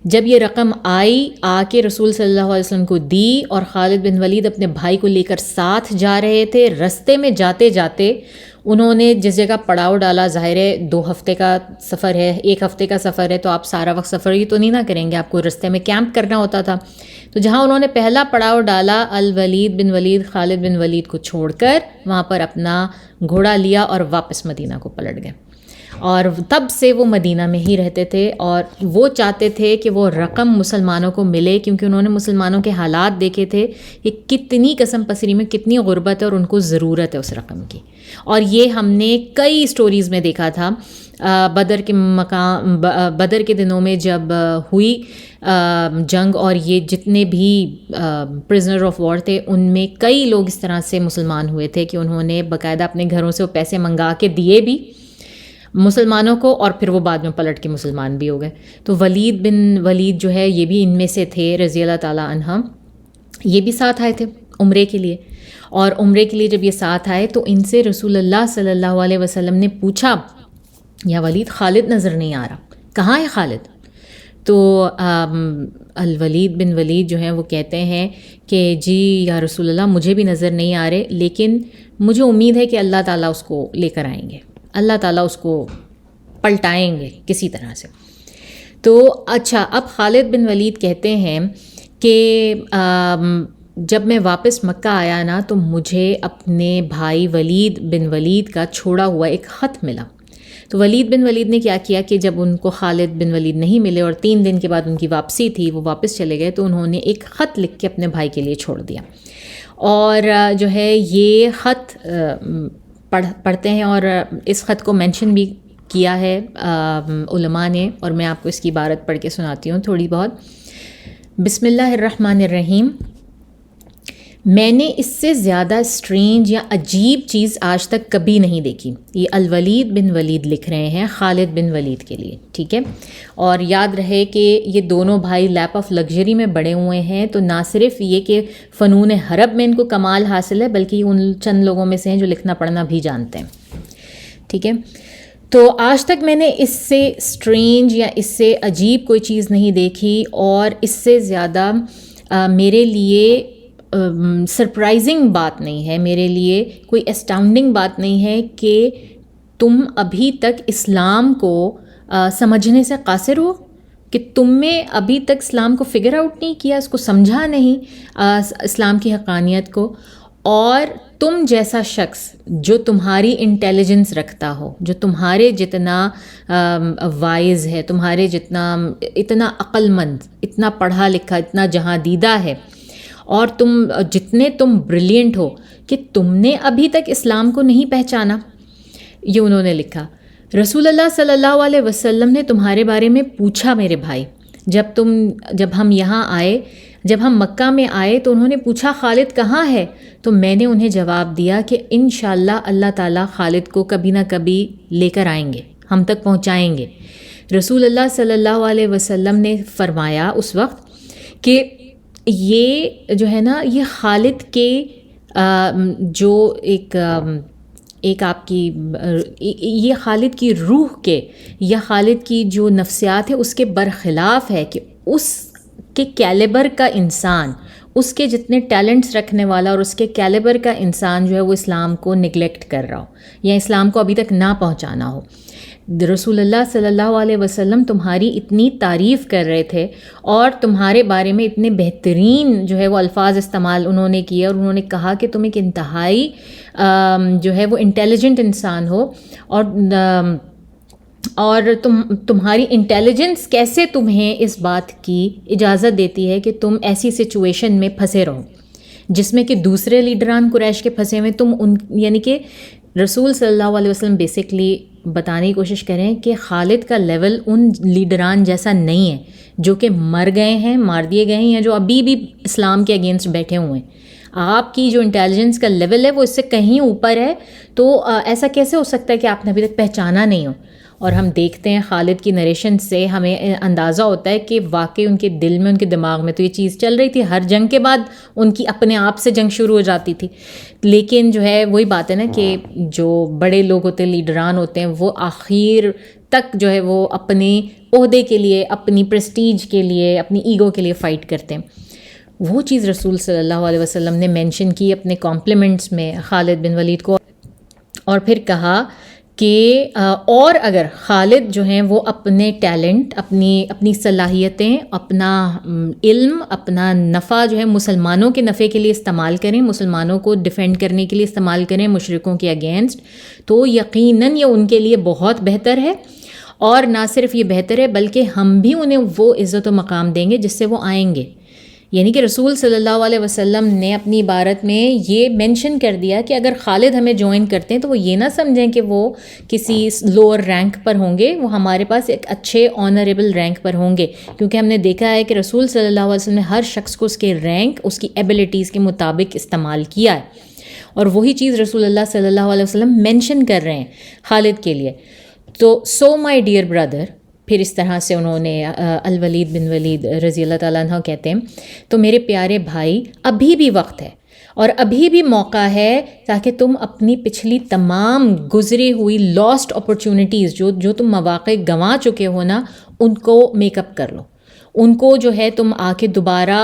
جب یہ رقم آئی, آ کے رسول صلی اللہ علیہ وسلم کو دی, اور خالد بن ولید اپنے بھائی کو لے کر ساتھ جا رہے تھے. رستے میں جاتے جاتے انہوں نے جس جگہ پڑاؤ ڈالا, ظاہر ہے 2 ہفتے کا سفر ہے, 1 ہفتے کا سفر ہے, تو آپ سارا وقت سفر ہی تو نہیں نہ کریں گے, آپ کو رستے میں کیمپ کرنا ہوتا تھا. تو جہاں انہوں نے پہلا پڑاؤ ڈالا, الولید بن ولید خالد بن ولید کو چھوڑ کر وہاں پر اپنا گھوڑا لیا اور واپس مدینہ کو پلٹ گئے. اور تب سے وہ مدینہ میں ہی رہتے تھے, اور وہ چاہتے تھے کہ وہ رقم مسلمانوں کو ملے, کیونکہ انہوں نے مسلمانوں کے حالات دیکھے تھے کہ کتنی قسم پسری میں کتنی غربت ہے اور ان کو ضرورت ہے اس رقم کی. اور یہ ہم نے کئی سٹوریز میں دیکھا تھا. بدر کے دنوں میں جب ہوئی جنگ, اور یہ جتنے بھی پرزنر آف وار تھے ان میں کئی لوگ اس طرح سے مسلمان ہوئے تھے کہ انہوں نے باقاعدہ اپنے گھروں سے وہ پیسے منگا کے دیے بھی مسلمانوں کو, اور پھر وہ بعد میں پلٹ کے مسلمان بھی ہو گئے. تو ولید بن ولید جو ہے یہ بھی ان میں سے تھے رضی اللہ تعالیٰ عنہ. یہ بھی ساتھ آئے تھے عمرے کے لیے، اور عمرے کے لیے جب یہ ساتھ آئے تو ان سے رسول اللہ صلی اللہ علیہ وسلم نے پوچھا یا ولید خالد نظر نہیں آ رہا، کہاں ہے خالد؟ تو الولید بن ولید جو ہیں وہ کہتے ہیں کہ جی یا رسول اللہ مجھے بھی نظر نہیں آ رہے، لیکن مجھے امید ہے کہ اللہ تعالیٰ اس کو لے کر آئیں گے، اللہ تعالیٰ اس کو پلٹائیں گے کسی طرح سے۔ تو اچھا، اب خالد بن ولید کہتے ہیں کہ جب میں واپس مکہ آیا نا تو مجھے اپنے بھائی ولید بن ولید کا چھوڑا ہوا ایک خط ملا۔ تو ولید بن ولید نے کیا کیا کہ جب ان کو خالد بن ولید نہیں ملے اور 3 دن کے بعد ان کی واپسی تھی، وہ واپس چلے گئے، تو انہوں نے ایک خط لکھ کے اپنے بھائی کے لیے چھوڑ دیا، اور جو ہے یہ خط پڑھتے ہیں، اور اس خط کو مینشن بھی کیا ہے علماء نے، اور میں آپ کو اس کی عبارت پڑھ کے سناتی ہوں تھوڑی بہت۔ بسم اللہ الرحمن الرحیم۔ میں نے اس سے زیادہ اسٹرینج یا عجیب چیز آج تک کبھی نہیں دیکھی۔ یہ الولید بن ولید لکھ رہے ہیں خالد بن ولید کے لیے، ٹھیک ہے؟ اور یاد رہے کہ یہ دونوں بھائی لیپ آف لگژری میں بڑے ہوئے ہیں، تو نہ صرف یہ کہ فنون حرب میں ان کو کمال حاصل ہے، بلکہ ان چند لوگوں میں سے ہیں جو لکھنا پڑھنا بھی جانتے ہیں، ٹھیک ہے؟ تو آج تک میں نے اس سے اسٹرینج یا اس سے عجیب کوئی چیز نہیں دیکھی، اور اس سے زیادہ میرے لیے سرپرائزنگ بات نہیں ہے، میرے لیے کوئی اسٹاؤنڈنگ بات نہیں ہے کہ تم ابھی تک اسلام کو سمجھنے سے قاصر ہو، کہ تم میں ابھی تک اسلام کو فگر آؤٹ نہیں کیا، اس کو سمجھا نہیں، اسلام کی حقانیت کو، اور تم جیسا شخص جو تمہاری انٹیلیجنس رکھتا ہو، جو تمہارے جتنا وائز ہے، تمہارے جتنا اتنا عقل مند، اتنا پڑھا لکھا، اتنا جہاں دیدہ ہے، اور جتنے تم بریلینٹ ہو، کہ تم نے ابھی تک اسلام کو نہیں پہچانا۔ یہ انہوں نے لکھا۔ رسول اللہ صلی اللہ علیہ وسلم نے تمہارے بارے میں پوچھا میرے بھائی، جب ہم یہاں آئے، جب ہم مکہ میں آئے تو انہوں نے پوچھا خالد کہاں ہے؟ تو میں نے انہیں جواب دیا کہ انشاءاللہ اللہ تعالیٰ خالد کو کبھی نہ کبھی لے کر آئیں گے، ہم تک پہنچائیں گے۔ رسول اللہ صلی اللہ علیہ وسلم نے فرمایا اس وقت کہ یہ جو ہے نا، یہ خالد کے جو ایک آپ کی یہ خالد کی روح کے یا خالد کی جو نفسیات ہے اس کے برخلاف ہے، کہ اس کے کیلیبر کا انسان، اس کے جتنے ٹیلنٹس رکھنے والا اور اس کے کیلیبر کا انسان جو ہے وہ اسلام کو نگلیکٹ کر رہا ہو یا اسلام کو ابھی تک نہ پہنچانا ہو۔ رسول اللہ صلی اللہ علیہ وسلم تمہاری اتنی تعریف کر رہے تھے، اور تمہارے بارے میں اتنے بہترین جو ہے وہ الفاظ استعمال انہوں نے کیے، اور انہوں نے کہا کہ تم ایک انتہائی جو ہے وہ انٹیلیجنٹ انسان ہو، اور تمہاری انٹیلیجنس کیسے تمہیں اس بات کی اجازت دیتی ہے کہ تم ایسی سچویشن میں پھنسے رہو جس میں کہ دوسرے لیڈران قریش کے پھنسے ہوئے، یعنی کہ رسول صلی اللہ علیہ وسلم بیسکلی بتانے کی کوشش کریں کہ خالد کا لیول ان لیڈران جیسا نہیں ہے جو کہ مر گئے ہیں، مار دیے گئے ہیں، یا جو ابھی بھی اسلام کے اگینسٹ بیٹھے ہوئے ہیں۔ آپ کی جو انٹیلیجنس کا لیول ہے وہ اس سے کہیں اوپر ہے، تو ایسا کیسے ہو سکتا ہے کہ آپ نے ابھی تک پہچانا نہیں ہو؟ اور ہم دیکھتے ہیں خالد کی نریشن سے ہمیں اندازہ ہوتا ہے کہ واقعی ان کے دل میں، ان کے دماغ میں تو یہ چیز چل رہی تھی۔ ہر جنگ کے بعد ان کی اپنے آپ سے جنگ شروع ہو جاتی تھی، لیکن جو ہے وہی بات ہے نا کہ جو بڑے لوگ ہوتے ہیں، لیڈران ہوتے ہیں، وہ آخر تک جو ہے وہ اپنے عہدے کے لیے، اپنی پریسٹیج کے لیے، اپنی ایگو کے لیے فائٹ کرتے ہیں۔ وہ چیز رسول صلی اللہ علیہ وسلم نے مینشن کی اپنے کمپلیمنٹس میں خالد بن ولید کو، اور پھر کہا کہ اور اگر خالد جو ہیں وہ اپنے ٹیلنٹ، اپنی صلاحیتیں، اپنا علم، اپنا نفع جو ہے مسلمانوں کے نفع کے لیے استعمال کریں، مسلمانوں کو ڈیفینڈ کرنے کے لیے استعمال کریں مشرکوں کے اگینسٹ، تو یقیناً یہ ان کے لیے بہت بہتر ہے، اور نہ صرف یہ بہتر ہے بلکہ ہم بھی انہیں وہ عزت و مقام دیں گے جس سے وہ آئیں گے۔ یعنی کہ رسول صلی اللہ علیہ وسلم نے اپنی عبارت میں یہ مینشن کر دیا کہ اگر خالد ہمیں جوائن کرتے ہیں تو وہ یہ نہ سمجھیں کہ وہ کسی لوور رینک پر ہوں گے، وہ ہمارے پاس ایک اچھے آنریبل رینک پر ہوں گے، کیونکہ ہم نے دیکھا ہے کہ رسول صلی اللہ علیہ وسلم نے ہر شخص کو اس کے رینک، اس کی ایبلٹیز کے مطابق استعمال کیا ہے، اور وہی چیز رسول اللہ صلی اللہ علیہ وسلم مینشن کر رہے ہیں خالد کے لیے۔ تو سو مائی ڈیئر بردر، پھر اس طرح سے انہوں نے الولید بن ولید رضی اللہ تعالیٰ عنہ کہتے ہیں، تو میرے پیارے بھائی ابھی بھی وقت ہے اور ابھی بھی موقع ہے تاکہ تم اپنی پچھلی تمام گزری ہوئی لاسٹ اپرچونٹیز جو تم مواقع گنوا چکے ہو نا، ان کو میک اپ کر لو، ان کو جو ہے تم آ کے دوبارہ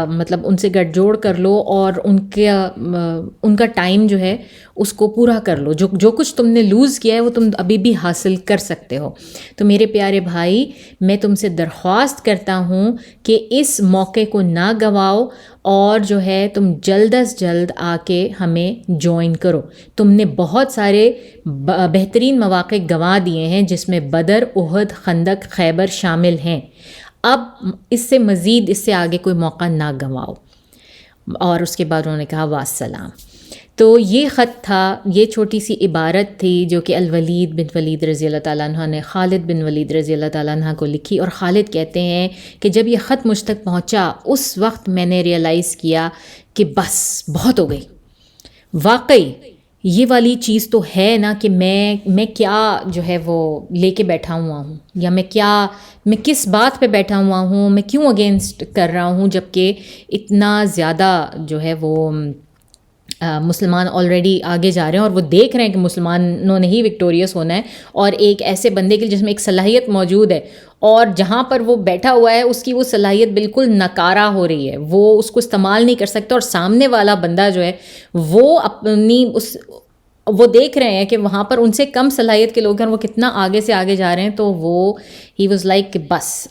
مطلب ان سے گٹھ جوڑ کر لو اور ان کا ٹائم جو ہے اس کو پورا کر لو، جو کچھ تم نے لوز کیا ہے وہ تم ابھی بھی حاصل کر سکتے ہو۔ تو میرے پیارے بھائی، میں تم سے درخواست کرتا ہوں کہ اس موقع کو نہ گنواؤ اور جو ہے تم جلد از جلد آ کے ہمیں جوائن کرو۔ تم نے بہت سارے بہترین مواقع گنوا دیے ہیں جس میں بدر، احد، خندق، خیبر شامل ہیں، اب اس سے مزید اس سے آگے کوئی موقع نہ گنواؤ۔ اور اس کے بعد انہوں نے کہا واسلام۔ تو یہ خط تھا، یہ چھوٹی سی عبارت تھی جو کہ الولید بن ولید رضی اللہ تعالیٰ عنہ نے خالد بن ولید رضی اللہ تعالیٰ عنہ کو لکھی، اور خالد کہتے ہیں کہ جب یہ خط مجھ تک پہنچا اس وقت میں نے ریئلائز کیا کہ بس بہت ہو گئی، واقعی یہ والی چیز تو ہے نا کہ میں کیا جو ہے وہ لے کے بیٹھا ہوا ہوں، یا میں کس بات پہ بیٹھا ہوا ہوں، میں کیوں اگینسٹ کر رہا ہوں، جب کہ اتنا زیادہ جو ہے وہ مسلمان آلریڈی آگے جا رہے ہیں اور وہ دیکھ رہے ہیں کہ مسلمانوں نے ہی وکٹوریس ہونا ہے، اور ایک ایسے بندے کے جس میں ایک صلاحیت موجود ہے اور جہاں پر وہ بیٹھا ہوا ہے اس کی وہ صلاحیت بالکل ناکارہ ہو رہی ہے، وہ اس کو استعمال نہیں کر سکتا، اور سامنے والا بندہ جو ہے وہ وہ دیکھ رہے ہیں کہ وہاں پر ان سے کم صلاحیت کے لوگ ہیں، وہ کتنا آگے سے آگے جا رہے ہیں، تو وہ ہی واز لائک کہ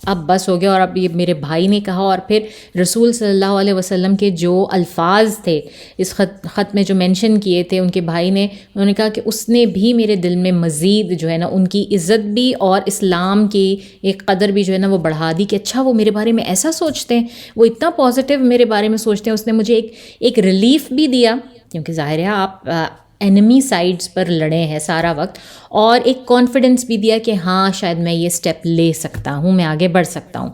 اب بس ہو گیا۔ اور اب یہ میرے بھائی نے کہا، اور پھر رسول صلی اللہ علیہ وسلم کے جو الفاظ تھے اس خط میں جو مینشن کیے تھے ان کے بھائی نے، انہوں نے کہا کہ اس نے بھی میرے دل میں مزید جو ہے نا ان کی عزت بھی اور اسلام کی ایک قدر بھی جو ہے نا وہ بڑھا دی، کہ اچھا وہ میرے بارے میں ایسا سوچتے ہیں، وہ اتنا پازیٹیو میرے بارے میں سوچتے ہیں۔ اس نے مجھے ایک ریلیف بھی دیا، کیونکہ ظاہر ہے آپ اینمی سائڈز پر لڑے ہیں سارا وقت، اور ایک کانفیڈنس بھی دیا کہ ہاں شاید میں یہ سٹیپ لے سکتا ہوں، میں آگے بڑھ سکتا ہوں۔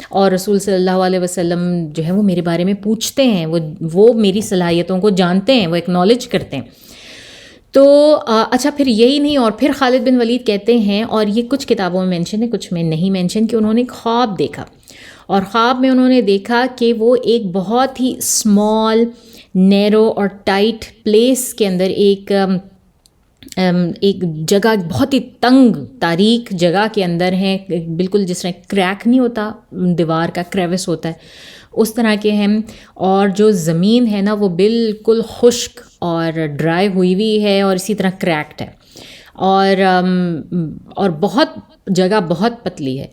اور رسول صلی اللہ علیہ وسلم جو ہے وہ میرے بارے میں پوچھتے ہیں، وہ میری صلاحیتوں کو جانتے ہیں، وہ ایکنالج کرتے ہیں۔ تو اچھا پھر یہی نہیں، اور پھر خالد بن ولید کہتے ہیں، اور یہ کچھ کتابوں میں مینشن ہے کچھ میں نہیں مینشن، کہ انہوں نے خواب دیکھا، اور خواب میں انہوں نے دیکھا کہ وہ ایک بہت ہی اسمال، نیرو اور ٹائٹ پلیس کے اندر ایک جگہ، بہت ہی تنگ تاریک جگہ کے اندر ہیں، بالکل جس طرح کریک نہیں ہوتا دیوار کا، کریوس ہوتا ہے اس طرح کے ہیں، اور جو زمین ہے نا وہ بالکل خشک اور ڈرائی ہوئی ہے اور اسی طرح کریکڈ ہے، اور بہت جگہ بہت پتلی ہے۔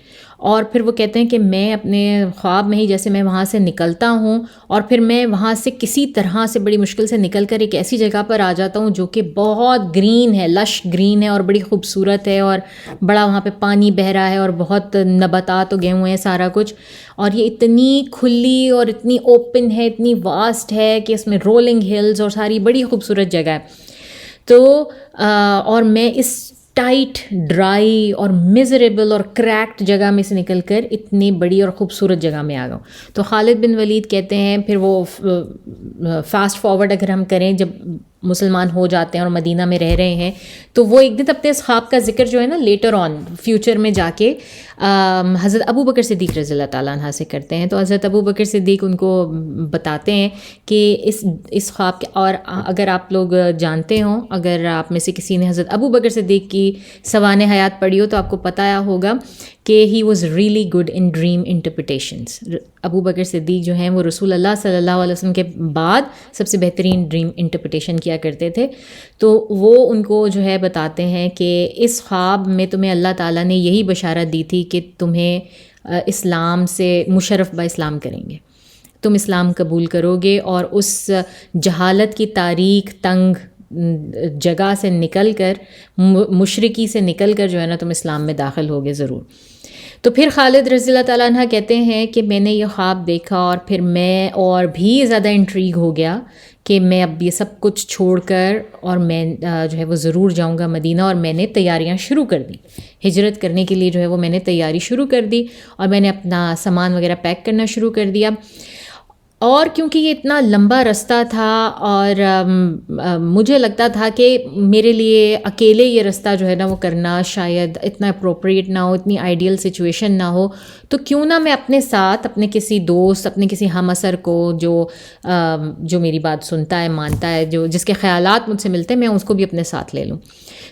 اور پھر وہ کہتے ہیں کہ میں اپنے خواب میں ہی جیسے میں وہاں سے نکلتا ہوں، اور پھر میں وہاں سے کسی طرح سے بڑی مشکل سے نکل کر ایک ایسی جگہ پر آ جاتا ہوں جو کہ بہت گرین ہے، لش گرین ہے اور بڑی خوبصورت ہے، اور بڑا وہاں پہ پانی بہہ رہا ہے اور بہت نباتات اگے ہوئے ہیں سارا کچھ، اور یہ اتنی کھلی اور اتنی اوپن ہے، اتنی واسٹ ہے کہ اس میں رولنگ ہلز اور ساری بڑی خوبصورت جگہ ہے۔ تو اور میں اس ٹائٹ، ڈرائی اور میزریبل اور کریکڈ جگہ میں سے نکل کر اتنی بڑی اور خوبصورت جگہ میں آ گیا ہوں۔ تو خالد بن ولید کہتے ہیں، پھر وہ فاسٹ فارورڈ اگر ہم کریں، جب مسلمان ہو جاتے ہیں اور مدینہ میں رہ رہے ہیں، تو وہ ایک دن اپنے اس خواب کا ذکر جو ہے نا لیٹر آن فیوچر میں جا کے حضرت ابو بکر صدیق رضی اللہ تعالیٰ عنہ سے کرتے ہیں۔ تو حضرت ابو بکر صدیق ان کو بتاتے ہیں کہ اس خواب کے، اور اگر آپ لوگ جانتے ہوں، اگر آپ میں سے کسی نے حضرت ابو بکر صدیق کی سوانح حیات پڑھی ہو تو آپ کو پتہ ہوگا کہ he was really good in dream interpretations. Abu Bakr Siddiq جو ہیں وہ رسول اللہ صلی اللہ علیہ وسلم کے بعد سب سے بہترین ڈریم انٹرپریٹیشن کیا کرتے تھے۔ تو وہ ان کو جو ہے بتاتے ہیں کہ اس خواب میں تمہیں اللہ تعالیٰ نے یہی بشارت دی تھی کہ تمہیں اسلام سے مشرف با اسلام کریں گے، تم اسلام قبول کرو گے، اور اس جہالت کی تاریک تنگ جگہ سے نکل کر، مشرکی سے نکل کر جو ہے نا تم اسلام میں داخل ہوگے ضرور۔ تو پھر خالد رضی اللہ تعالیٰ عنہ کہتے ہیں کہ میں نے یہ خواب دیکھا، اور پھر میں اور بھی زیادہ انٹریگ ہو گیا کہ میں اب یہ سب کچھ چھوڑ کر اور میں جو ہے وہ ضرور جاؤں گا مدینہ، اور میں نے تیاریاں شروع کر دی، ہجرت کرنے کے لیے جو ہے وہ میں نے تیاری شروع کر دی، اور میں نے اپنا سامان وغیرہ پیک کرنا شروع کر دیا۔ اور کیونکہ یہ اتنا لمبا رستہ تھا اور مجھے لگتا تھا کہ میرے لیے اکیلے یہ رستہ جو ہے نا وہ کرنا شاید اتنا اپروپریٹ نہ ہو، اتنی آئیڈیل سچویشن نہ ہو، تو کیوں نہ میں اپنے ساتھ اپنے کسی دوست، اپنے کسی ہم اثر کو جو میری بات سنتا ہے، مانتا ہے، جس کے خیالات مجھ سے ملتے ہیں، میں اس کو بھی اپنے ساتھ لے لوں۔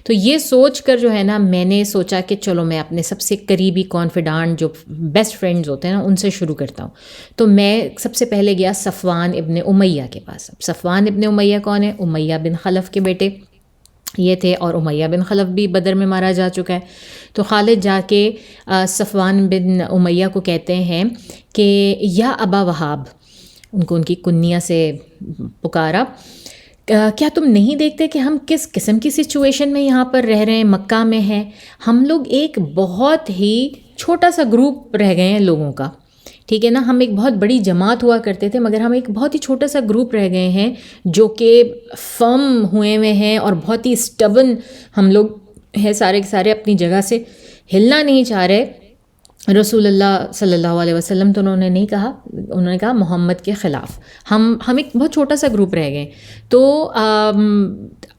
تو یہ سوچ کر جو ہے نا میں نے سوچا کہ چلو میں اپنے سب سے قریبی کانفیڈانٹ جو بیسٹ فرینڈز ہوتے ہیں نا ان سے شروع کرتا ہوں۔ تو میں سب سے پہلے گیا صفوان ابن امیہ کے پاس۔ اب صفوان ابن امیہ کون ہے؟ امیہ بن خلف کے بیٹے یہ تھے، اور امیہ بن خلف بھی بدر میں مارا جا چکا ہے۔ تو خالد جا کے صفوان بن امیہ کو کہتے ہیں کہ یا ابا وہاب، ان کو ان کی کنیہ سے پکارا، کیا تم نہیں دیکھتے کہ ہم کس قسم کی سچویشن میں یہاں پر رہ رہے ہیں، مکہ میں ہیں؟ ہم لوگ ایک بہت ہی چھوٹا سا گروپ رہ گئے ہیں لوگوں کا، ٹھیک ہے نا، ہم ایک بہت بڑی جماعت ہوا کرتے تھے، مگر ہم ایک بہت ہی چھوٹا سا گروپ رہ گئے ہیں جو کہ فرم ہوئے ہیں اور بہت ہی اسٹبن ہم لوگ ہیں، سارے کے سارے اپنی جگہ سے ہلنا نہیں چاہ رہے۔ رسول اللہ صلی اللہ علیہ وسلم تو انہوں نے نہیں کہا، انہوں نے کہا محمد کے خلاف ہم ایک بہت چھوٹا سا گروپ رہ گئے۔ تو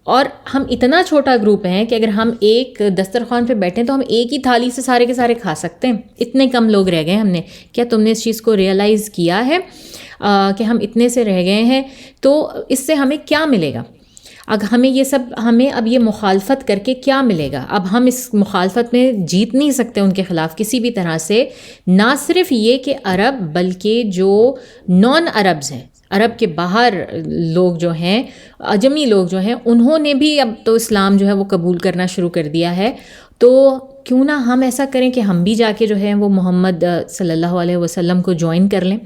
اور ہم اتنا چھوٹا گروپ ہیں کہ اگر ہم ایک دسترخوان پہ بیٹھیں تو ہم ایک ہی تھالی سے سارے کے سارے کھا سکتے ہیں، اتنے کم لوگ رہ گئے ہم نے۔ کیا تم نے اس چیز کو ریئلائز کیا ہے کہ ہم اتنے سے رہ گئے ہیں؟ تو اس سے ہمیں کیا ملے گا؟ اگر ہمیں اب یہ مخالفت کر کے کیا ملے گا؟ اب ہم اس مخالفت میں جیت نہیں سکتے ان کے خلاف کسی بھی طرح سے۔ نہ صرف یہ کہ عرب، بلکہ جو نان عربز ہیں، عرب کے باہر لوگ جو ہیں، عجمی لوگ جو ہیں، انہوں نے بھی اب تو اسلام جو ہے وہ قبول کرنا شروع کر دیا ہے۔ تو کیوں نہ ہم ایسا کریں کہ ہم بھی جا کے جو ہے وہ محمد صلی اللہ علیہ وسلم کو جوائن کر لیں،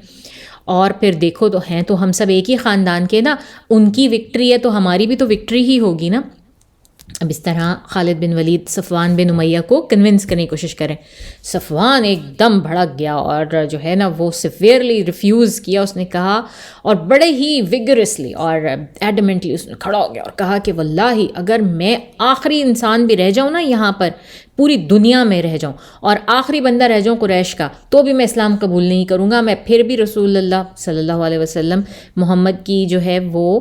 اور پھر دیکھو تو ہیں تو ہم سب ایک ہی خاندان کے نا، ان کی وکٹری ہے تو ہماری بھی تو وکٹری ہی ہوگی نا۔ اب اس طرح خالد بن ولید صفوان بن امیہ کو کنونس کرنے کی کوشش کریں۔ صفوان ایک دم بھڑک گیا اور جو ہے نا وہ سیویئرلی ریفیوز کیا، اس نے کہا، اور بڑے ہی وگرسلی اور ایڈمنٹلی اس نے کھڑا ہو گیا اور کہا کہ واللہ اگر میں آخری انسان بھی رہ جاؤں نا یہاں پر، پوری دنیا میں رہ جاؤں اور آخری بندہ رہ جاؤں قریش کا، تو بھی میں اسلام قبول نہیں کروں گا، میں پھر بھی رسول اللہ صلی اللہ علیہ وسلم محمد کی جو ہے وہ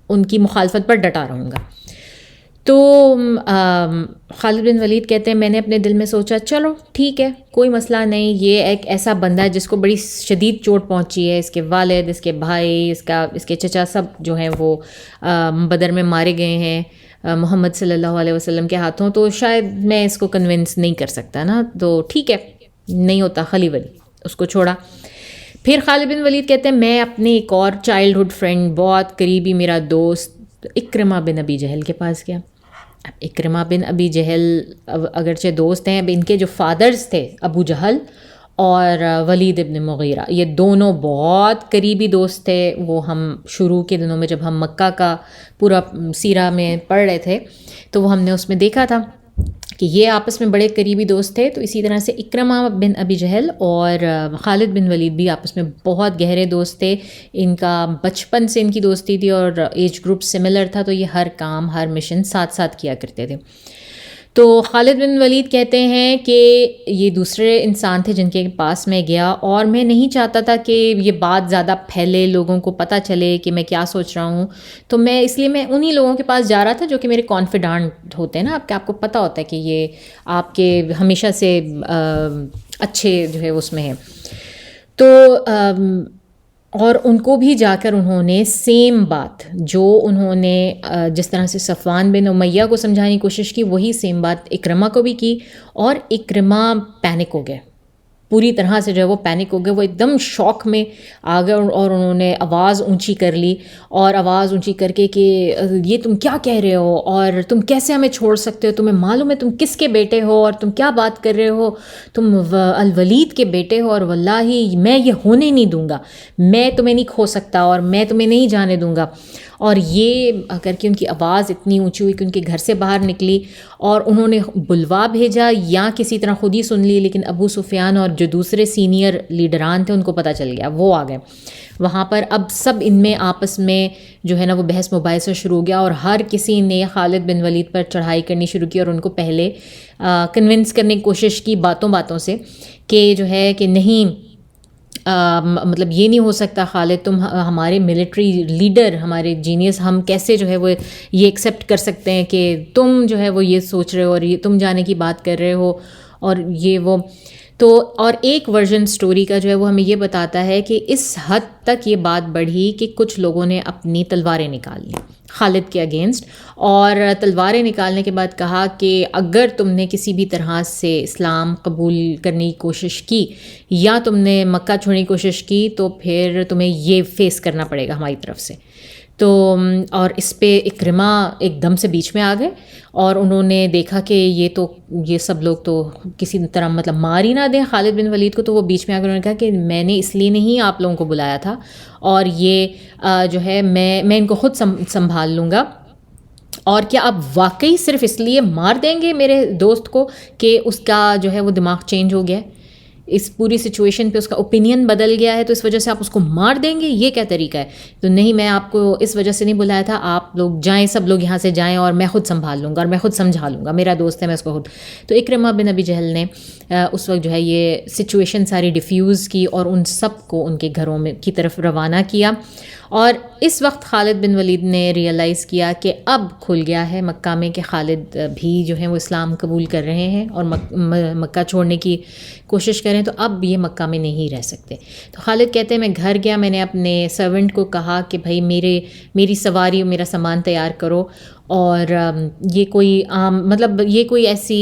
ان کی مخالفت پر ڈٹا رہوں گا۔ تو خالد بن ولید کہتے ہیں میں نے اپنے دل میں سوچا چلو ٹھیک ہے، کوئی مسئلہ نہیں، یہ ایک ایسا بندہ ہے جس کو بڑی شدید چوٹ پہنچی ہے، اس کے والد، اس کے بھائی، اس کے چچا سب جو ہیں وہ بدر میں مارے گئے ہیں محمد صلی اللہ علیہ وسلم کے ہاتھوں، تو شاید میں اس کو کنونس نہیں کر سکتا نا، تو ٹھیک ہے، نہیں ہوتا خلی ولی، اس کو چھوڑا۔ پھر خالد بن ولید کہتے ہیں میں اپنے ایک اور چائلڈ ہوڈ فرینڈ، بہت قریبی میرا دوست اکرمہ بن ابی جہل کے پاس گیا۔ اب اکرمہ بن ابی جہل اگرچہ دوست ہیں، اب ان کے جو فادرز تھے ابو جہل اور ولید ابن مغیرہ، یہ دونوں بہت قریبی دوست تھے۔ وہ ہم شروع کے دنوں میں جب ہم مکہ کا پورا سیرہ میں پڑھ رہے تھے تو وہ ہم نے اس میں دیکھا تھا کہ یہ آپس میں بڑے قریبی دوست تھے۔ تو اسی طرح سے اکرمہ بن ابی جہل اور خالد بن ولید بھی آپس میں بہت گہرے دوست تھے، ان کا بچپن سے ان کی دوستی تھی اور ایج گروپ سملر تھا، تو یہ ہر کام، ہر مشن ساتھ ساتھ کیا کرتے تھے۔ تو خالد بن ولید کہتے ہیں کہ یہ دوسرے انسان تھے جن کے پاس میں گیا، اور میں نہیں چاہتا تھا کہ یہ بات زیادہ پھیلے، لوگوں کو پتہ چلے کہ میں کیا سوچ رہا ہوں، تو اس لیے میں انہی لوگوں کے پاس جا رہا تھا جو کہ میرے کانفیڈنٹ ہوتے ہیں نا، آپ کو پتہ ہوتا ہے کہ یہ آپ کے ہمیشہ سے اچھے جو ہے اس میں ہیں۔ تو اور ان کو بھی جا کر انہوں نے سیم بات جو انہوں نے جس طرح سے صفوان بن امیہ کو سمجھانے کی کوشش کی، وہی سیم بات اکرمہ کو بھی کی، اور اکرمہ پینک ہو گئے، پوری طرح سے جو ہے وہ پینک ہو گئے، وہ ایک دم شوق میں آ گئے، اور انہوں نے آواز اونچی کر لی، اور آواز اونچی کر کے کہ یہ تم کیا کہہ رہے ہو، اور تم کیسے ہمیں چھوڑ سکتے ہو، تمہیں معلوم ہے تم کس کے بیٹے ہو اور تم کیا بات کر رہے ہو، تم الولید کے بیٹے ہو، اور واللہ میں یہ ہونے نہیں دوں گا، میں تمہیں نہیں کھو سکتا اور میں تمہیں نہیں جانے دوں گا۔ اور یہ کر کے ان کی آواز اتنی اونچی ہوئی کہ ان کے گھر سے باہر نکلی، اور انہوں نے بلوا بھیجا یا کسی طرح خود ہی سن لی، لیکن ابو سفیان اور جو دوسرے سینئر لیڈران تھے ان کو پتہ چل گیا، وہ آ گئے وہاں پر۔ اب سب ان میں آپس میں جو ہے نا وہ بحث مباحثہ شروع ہو گیا، اور ہر کسی نے خالد بن ولید پر چڑھائی کرنی شروع کی، اور ان کو پہلے کنونس کرنے کی کوشش کی باتوں سے کہ جو ہے کہ نہیں مطلب یہ نہیں ہو سکتا خالد، تم ہمارے ملٹری لیڈر، ہمارے جینیس، ہم کیسے جو ہے وہ یہ ایکسیپٹ کر سکتے ہیں کہ تم جو ہے وہ یہ سوچ رہے ہو اور یہ تم جانے کی بات کر رہے ہو اور یہ وہ. تو اور ایک ورژن سٹوری کا جو ہے وہ ہمیں یہ بتاتا ہے کہ اس حد تک یہ بات بڑھی کہ کچھ لوگوں نے اپنی تلواریں نکال لیں خالد کے اگینسٹ، اور تلواریں نکالنے کے بعد کہا کہ اگر تم نے کسی بھی طرح سے اسلام قبول کرنے کی کوشش کی یا تم نے مکہ چھوڑنے کی کوشش کی تو پھر تمہیں یہ فیس کرنا پڑے گا ہماری طرف سے. تو اور اس پہ اکرمہ ایک دم سے بیچ میں آ گئے اور انہوں نے دیکھا کہ یہ سب لوگ تو کسی طرح مطلب مار ہی نہ دیں خالد بن ولید کو، تو وہ بیچ میں آ کر انہوں نے کہا کہ میں نے اس لیے نہیں آپ لوگوں کو بلایا تھا، اور یہ جو ہے میں ان کو خود سنبھال لوں گا. اور کیا آپ واقعی صرف اس لیے مار دیں گے میرے دوست کو کہ اس کا جو ہے وہ دماغ چینج ہو گیا ہے، اس پوری سچویشن پہ اس کا اوپینین بدل گیا ہے، تو اس وجہ سے آپ اس کو مار دیں گے؟ یہ کیا طریقہ ہے؟ تو نہیں، میں آپ کو اس وجہ سے نہیں بلایا تھا، آپ لوگ جائیں، سب لوگ یہاں سے جائیں اور میں خود سنبھال لوں گا اور میں خود سمجھا لوں گا، میرا دوست ہے، میں اس کو خود. تو اکرمہ بن ابی جہل نے اس وقت جو ہے یہ سچویشن ساری ڈیفیوز کی اور ان سب کو ان کے گھروں میں کی طرف روانہ کیا. اور اس وقت خالد بن ولید نے ریئلائز کیا کہ اب کھل گیا ہے مکہ میں کہ خالد بھی جو ہیں وہ اسلام قبول کر رہے ہیں اور مکہ چھوڑنے کی کوشش کریں، تو اب یہ مکہ میں نہیں رہ سکتے. تو خالد کہتے ہیں میں گھر گیا، میں نے اپنے سرونٹ کو کہا کہ بھائی میری سواری اور میرا سامان تیار کرو. اور یہ کوئی مطلب یہ کوئی ایسی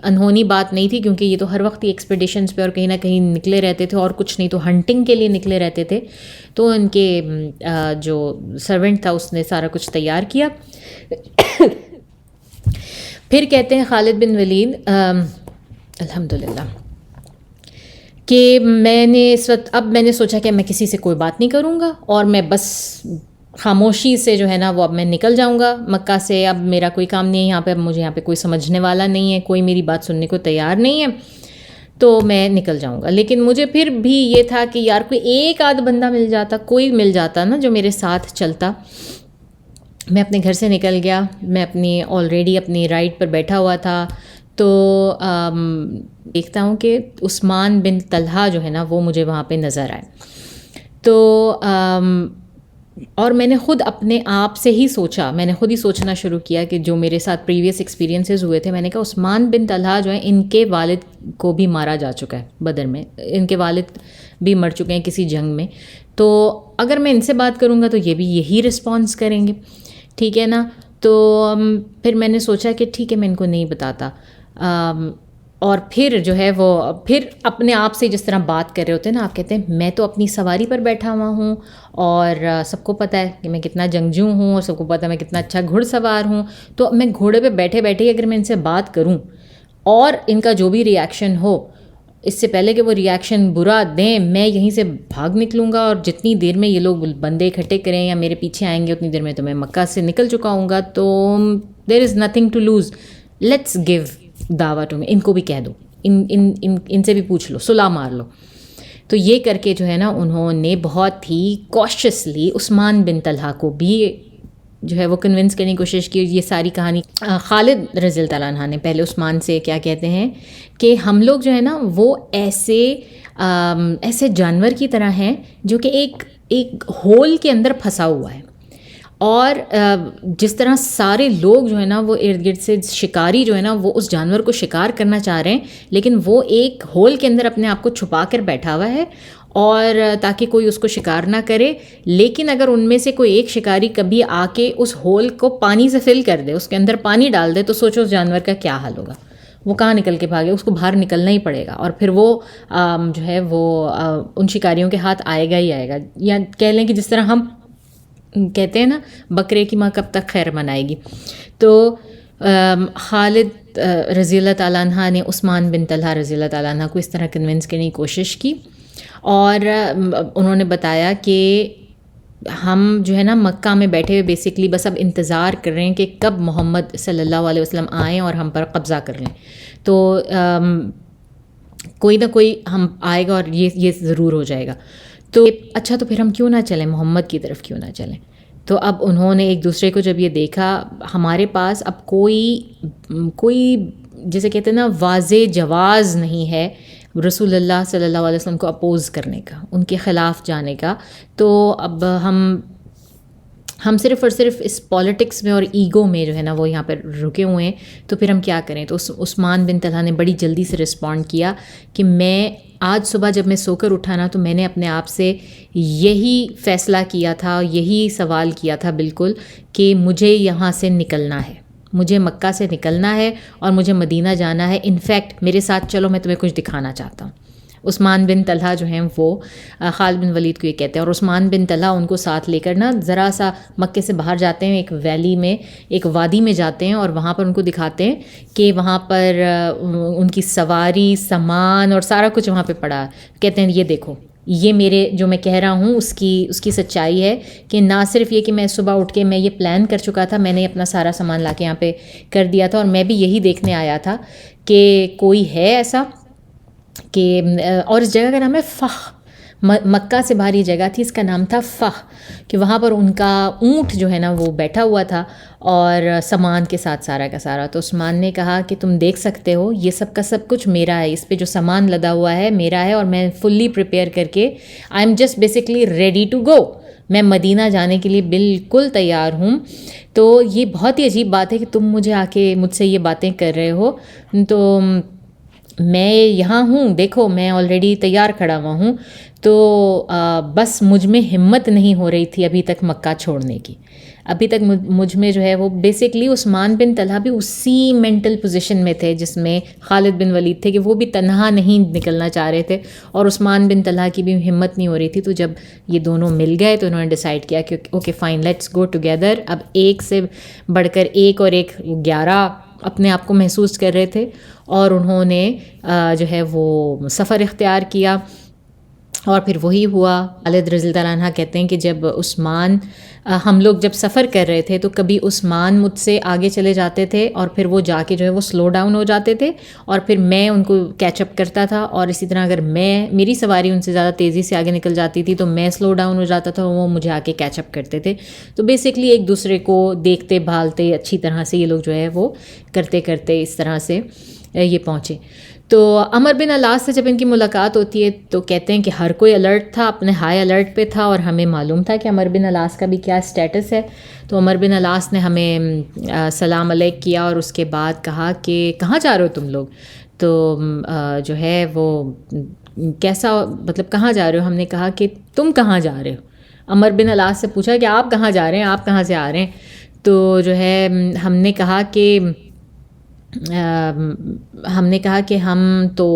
انہونی بات نہیں تھی، کیونکہ یہ تو ہر وقت ہی ایکسپیڈیشنز پہ اور کہیں نہ کہیں نکلے رہتے تھے، اور کچھ نہیں تو ہنٹنگ کے لیے نکلے رہتے تھے. تو ان کے جو سرونٹ تھا اس نے سارا کچھ تیار کیا. پھر کہتے ہیں خالد بن ولید الحمدللہ کہ میں نے سوچا کہ میں کسی سے کوئی بات نہیں کروں گا اور میں بس خاموشی سے جو ہے نا وہ اب میں نکل جاؤں گا مکہ سے. اب میرا کوئی کام نہیں ہے یہاں پہ، اب مجھے یہاں پہ کوئی سمجھنے والا نہیں ہے، کوئی میری بات سننے کو تیار نہیں ہے، تو میں نکل جاؤں گا. لیکن مجھے پھر بھی یہ تھا کہ یار کوئی ایک آدھ بندہ کوئی مل جاتا نا جو میرے ساتھ چلتا. میں اپنے گھر سے نکل گیا، میں آلریڈی اپنی رائڈ پر بیٹھا ہوا تھا. تو دیکھتا ہوں کہ عثمان بن طلحہ جو ہے نا وہ مجھے وہاں پہ نظر آئے. تو اور میں نے خود اپنے آپ سے ہی سوچا، میں نے خود ہی سوچنا شروع کیا کہ جو میرے ساتھ پریویس ایکسپیرینسز ہوئے تھے، میں نے کہا عثمان بن طلحہ جو ہیں ان کے والد کو بھی مارا جا چکا ہے بدر میں، ان کے والد بھی مر چکے ہیں کسی جنگ میں. تو اگر میں ان سے بات کروں گا تو یہ بھی یہی رسپانس کریں گے، ٹھیک ہے نا. تو پھر میں نے سوچا کہ ٹھیک ہے میں ان کو نہیں بتاتا. اور پھر جو ہے وہ پھر اپنے آپ سے جس طرح بات کر رہے ہوتے ہیں نا، آپ کہتے ہیں میں تو اپنی سواری پر بیٹھا ہوا ہوں اور سب کو پتہ ہے کہ میں کتنا جنگجو ہوں اور سب کو پتہ ہے میں کتنا اچھا گھڑ سوار ہوں. تو میں گھوڑے پہ بیٹھے بیٹھے اگر میں ان سے بات کروں اور ان کا جو بھی ریاکشن ہو، اس سے پہلے کہ وہ ریاکشن برا دیں، میں یہیں سے بھاگ نکلوں گا اور جتنی دیر میں یہ لوگ بندے اکٹھے کریں یا میرے پیچھے آئیں گے اتنی دیر میں تو میں مکہ سے نکل چکا ہوں گا. تو there is nothing to lose, let's give دعویٰ ٹو می. ان کو بھی کہہ دو، ان سے بھی پوچھ لو، صلح مار لو. تو یہ کر کے جو ہے نا انہوں نے بہت ہی کوششلی عثمان بن طلحہ کو بھی جو ہے وہ کنونس کرنے کی کوشش کی. یہ ساری کہانی خالد رضی اللہ تعالیٰ عنہ نے پہلے عثمان سے کیا کہتے ہیں کہ ہم لوگ جو ہے نا وہ ایسے جانور کی طرح ہیں جو کہ ایک ہول کے اندر پھنسا ہوا ہے، اور جس طرح سارے لوگ جو ہے نا وہ ارد گرد سے شکاری جو ہے نا وہ اس جانور کو شکار کرنا چاہ رہے ہیں، لیکن وہ ایک ہول کے اندر اپنے آپ کو چھپا کر بیٹھا ہوا ہے اور تاکہ کوئی اس کو شکار نہ کرے. لیکن اگر ان میں سے کوئی ایک شکاری کبھی آ کے اس ہول کو پانی سے فل کر دے، اس کے اندر پانی ڈال دے، تو سوچو اس جانور کا کیا حال ہوگا. وہ کہاں نکل کے بھاگے، اس کو باہر نکلنا ہی پڑے گا، اور پھر وہ جو ہے وہ ان شکاریوں کے ہاتھ آئے گا ہی آئے گا. یا کہہ لیں کہ جس طرح ہم کہتے ہیں نا بکرے کی ماں کب تک خیر منائے گی. تو خالد رضی اللہ تعالیٰ عنہ نے عثمان بن طلحہ رضی اللہ تعالیٰ عنہ کو اس طرح کنونس کرنے کی کوشش کی، اور انہوں نے بتایا کہ ہم جو ہے نا مکہ میں بیٹھے ہوئے بیسکلی بس اب انتظار کر رہے ہیں کہ کب محمد صلی اللہ علیہ وسلم آئیں اور ہم پر قبضہ کر لیں. تو کوئی نہ کوئی ہم آئے گا اور یہ ضرور ہو جائے گا. تو اچھا تو پھر ہم کیوں نہ چلیں، محمد کی طرف کیوں نہ چلیں. تو اب انہوں نے ایک دوسرے کو جب یہ دیکھا، ہمارے پاس اب کوئی جیسے کہتے ہیں نا واضح جواز نہیں ہے رسول اللہ صلی اللہ علیہ وسلم کو اپوز کرنے کا، ان کے خلاف جانے کا. تو اب ہم صرف اور صرف اس پالیٹکس میں اور ایگو میں جو ہے نا وہ یہاں پر رکے ہوئے ہیں. تو پھر ہم کیا کریں؟ تو عثمان بن طلحہ نے بڑی جلدی سے رسپونڈ کیا کہ میں آج صبح جب میں سو کر اٹھا نا تو میں نے اپنے آپ سے یہی فیصلہ کیا تھا، یہی سوال کیا تھا بالکل، کہ مجھے یہاں سے نکلنا ہے، مجھے مکہ سے نکلنا ہے اور مجھے مدینہ جانا ہے. انفیکٹ میرے ساتھ چلو، میں تمہیں کچھ دکھانا چاہتا ہوں. عثمان بن طلحہ جو ہیں وہ خالد بن ولید کو یہ کہتے ہیں، اور عثمان بن طلحہ ان کو ساتھ لے کر نا ذرا سا مکے سے باہر جاتے ہیں، ایک ویلی میں، ایک وادی میں جاتے ہیں، اور وہاں پر ان کو دکھاتے ہیں کہ وہاں پر ان کی سواری، سامان اور سارا کچھ وہاں پہ پڑا. کہتے ہیں یہ دیکھو، یہ میرے جو میں کہہ رہا ہوں اس کی سچائی ہے، کہ نہ صرف یہ کہ میں صبح اٹھ کے میں یہ پلان کر چکا تھا، میں نے اپنا سارا سامان لا کے یہاں پہ کر دیا تھا، اور میں بھی یہی دیکھنے آیا تھا کہ کوئی ہے ایسا کہ، اور اس جگہ کا نام ہے فخ. مکہ سے باہر یہ جگہ تھی، اس کا نام تھا فخ، کہ وہاں پر ان کا اونٹ جو ہے نا وہ بیٹھا ہوا تھا اور سامان کے ساتھ سارا کا سارا. تو عثمان نے کہا کہ تم دیکھ سکتے ہو یہ سب کا سب کچھ میرا ہے، اس پہ جو سامان لدا ہوا ہے میرا ہے، اور میں فلی پریپیئر کر کے I am just basically ready to go, میں مدینہ جانے کے لیے بالکل تیار ہوں. تو یہ بہت ہی عجیب بات ہے کہ تم مجھے آ کے مجھ سے یہ باتیں کر رہے ہو، تو میں یہاں ہوں، دیکھو میں آلریڈی تیار کھڑا ہوا ہوں. تو بس مجھ میں ہمت نہیں ہو رہی تھی ابھی تک مکہ چھوڑنے کی. ابھی تک مجھ میں جو ہے وہ بیسکلی عثمان بن طلحہ بھی اسی مینٹل پوزیشن میں تھے جس میں خالد بن ولید تھے، کہ وہ بھی تنہا نہیں نکلنا چاہ رہے تھے، اور عثمان بن طلحہ کی بھی ہمت نہیں ہو رہی تھی. تو جب یہ دونوں مل گئے تو انہوں نے ڈیسائیڈ کیا کہ okay fine, let's go together. اب ایک سے بڑھ کر ایک، اور ایک 11 اپنے آپ کو محسوس کر رہے تھے، اور انہوں نے جو ہے وہ سفر اختیار کیا. اور پھر وہی ہوا. خالد رضی اللہ عنہ کہتے ہیں کہ جب عثمان، ہم لوگ جب سفر کر رہے تھے تو کبھی عثمان مجھ سے آگے چلے جاتے تھے، اور پھر وہ جا کے جو ہے وہ سلو ڈاؤن ہو جاتے تھے، اور پھر میں ان کو کیچ اپ کرتا تھا. اور اسی طرح اگر میری سواری ان سے زیادہ تیزی سے آگے نکل جاتی تھی تو میں سلو ڈاؤن ہو جاتا تھا، وہ مجھے آ کے کیچ اپ کرتے تھے. تو بیسکلی ایک دوسرے کو دیکھتے بھالتے اچھی طرح سے یہ لوگ جو ہے وہ کرتے کرتے اس طرح سے یہ پہنچے. تو عمر بن العاص سے جب ان کی ملاقات ہوتی ہے تو کہتے ہیں کہ ہر کوئی الرٹ تھا، اپنے ہائی الرٹ پہ تھا، اور ہمیں معلوم تھا کہ عمر بن العاص کا بھی کیا اسٹیٹس ہے. تو عمر بن العاص نے ہمیں سلام علیک کیا، اور اس کے بعد کہا کہ کہاں جا رہے ہو تم لوگ؟ تو جو ہے وہ کیسا مطلب کہاں جا رہے ہو؟ ہم نے کہا کہ تم کہاں جا رہے ہو؟ عمر بن العاص سے پوچھا کہ آپ کہاں جا رہے ہیں، آپ کہاں سے آ رہے ہیں؟ تو جو ہے ہم نے کہا کہ ہم تو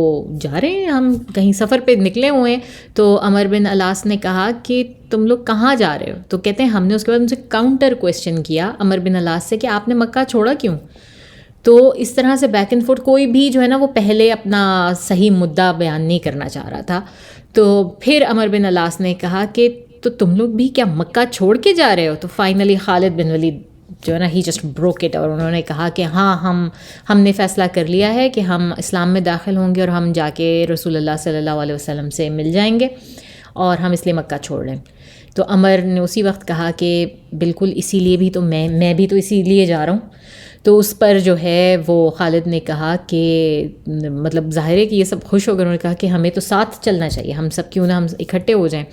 جا رہے ہیں، ہم کہیں سفر پہ نکلے ہوئے ہیں. تو عمر بن العاص نے کہا کہ تم لوگ کہاں جا رہے ہو؟ تو کہتے ہیں ہم نے اس کے بعد ان سے کاؤنٹر کویسچن کیا عمر بن العاص سے کہ آپ نے مکہ چھوڑا کیوں؟ تو اس طرح سے بیک اینڈ فورتھ، کوئی بھی جو ہے نا وہ پہلے اپنا صحیح مدعا بیان نہیں کرنا چاہ رہا تھا. تو پھر عمر بن العاص نے کہا کہ تو تم لوگ بھی کیا مکہ چھوڑ کے جا رہے ہو؟ تو فائنلی خالد بن ولید جو ہے نا ہی جسٹ بروک اٹ، اور انہوں نے کہا کہ ہاں ہم نے فیصلہ کر لیا ہے کہ ہم اسلام میں داخل ہوں گے، اور ہم جا کے رسول اللہ صلی اللہ علیہ وسلم سے مل جائیں گے، اور ہم اس لیے مکہ چھوڑ رہے ہیں. تو عمر نے اسی وقت کہا کہ بالکل اسی لیے بھی تو میں بھی تو اسی لیے جا رہا ہوں. تو اس پر جو ہے وہ خالد نے کہا کہ مطلب ظاہر ہے کہ یہ سب خوش ہو گئے، انہوں نے کہا کہ ہمیں تو ساتھ چلنا چاہیے، ہم سب کیوں نہ ہم اکٹھے ہو جائیں.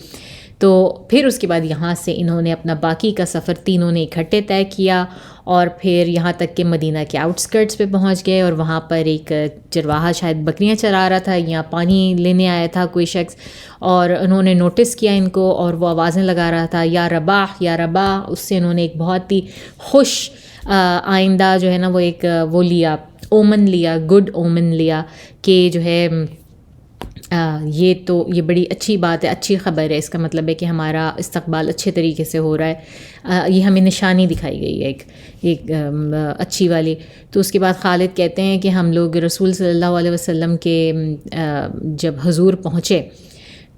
تو پھر اس کے بعد یہاں سے انہوں نے اپنا باقی کا سفر تینوں نے اکٹھے طے کیا، اور پھر یہاں تک کہ مدینہ کے آؤٹسکرٹس پہ پہنچ گئے، اور وہاں پر ایک چرواہا شاید بکریاں چرا رہا تھا یا پانی لینے آیا تھا کوئی شخص، اور انہوں نے نوٹس کیا ان کو، اور وہ آوازیں لگا رہا تھا یا رباح یا رباح. اس سے انہوں نے ایک بہت ہی خوش آئندہ جو ہے نا وہ ایک وہ لیا، اومن لیا، گڈ اومن لیا، کہ جو ہے یہ بڑی اچھی بات ہے، اچھی خبر ہے، اس کا مطلب ہے کہ ہمارا استقبال اچھے طریقے سے ہو رہا ہے. یہ ہمیں نشانی دکھائی گئی ہے ایک اچھی والی. تو اس کے بعد خالد کہتے ہیں کہ ہم لوگ رسول صلی اللہ علیہ وسلم کے جب حضور پہنچے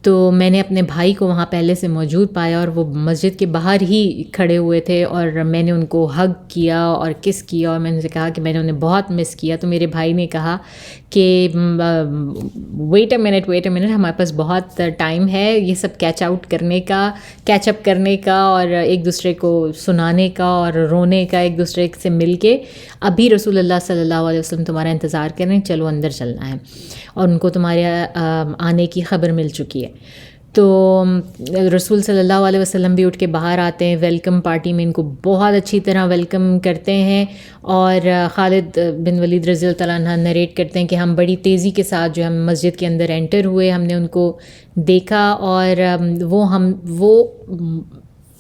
تو میں نے اپنے بھائی کو وہاں پہلے سے موجود پایا اور وہ مسجد کے باہر ہی کھڑے ہوئے تھے، اور میں نے ان کو ہگ کیا اور کس کیا، اور میں نے کہا کہ میں نے انہیں بہت مس کیا. تو میرے بھائی نے کہا کہ ویٹ اے منٹ ہمارے پاس بہت ٹائم ہے یہ سب کیچ اپ کرنے کا اور ایک دوسرے کو سنانے کا اور رونے کا ایک دوسرے سے مل کے. ابھی رسول اللہ صلی اللہ علیہ وسلم تمہارا انتظار کر رہے ہیں، چلو اندر چلنا ہے، اور ان کو تمہارے آنے کی خبر مل چکی ہے. تو رسول صلی اللہ علیہ وسلم بھی اٹھ کے باہر آتے ہیں، ویلکم پارٹی میں ان کو بہت اچھی طرح ویلکم کرتے ہیں. اور خالد بن ولید رضی اللہ تعالیٰ عنہ نریٹ کرتے ہیں کہ ہم بڑی تیزی کے ساتھ جو ہم مسجد کے اندر انٹر ہوئے، ہم نے ان کو دیکھا اور وہ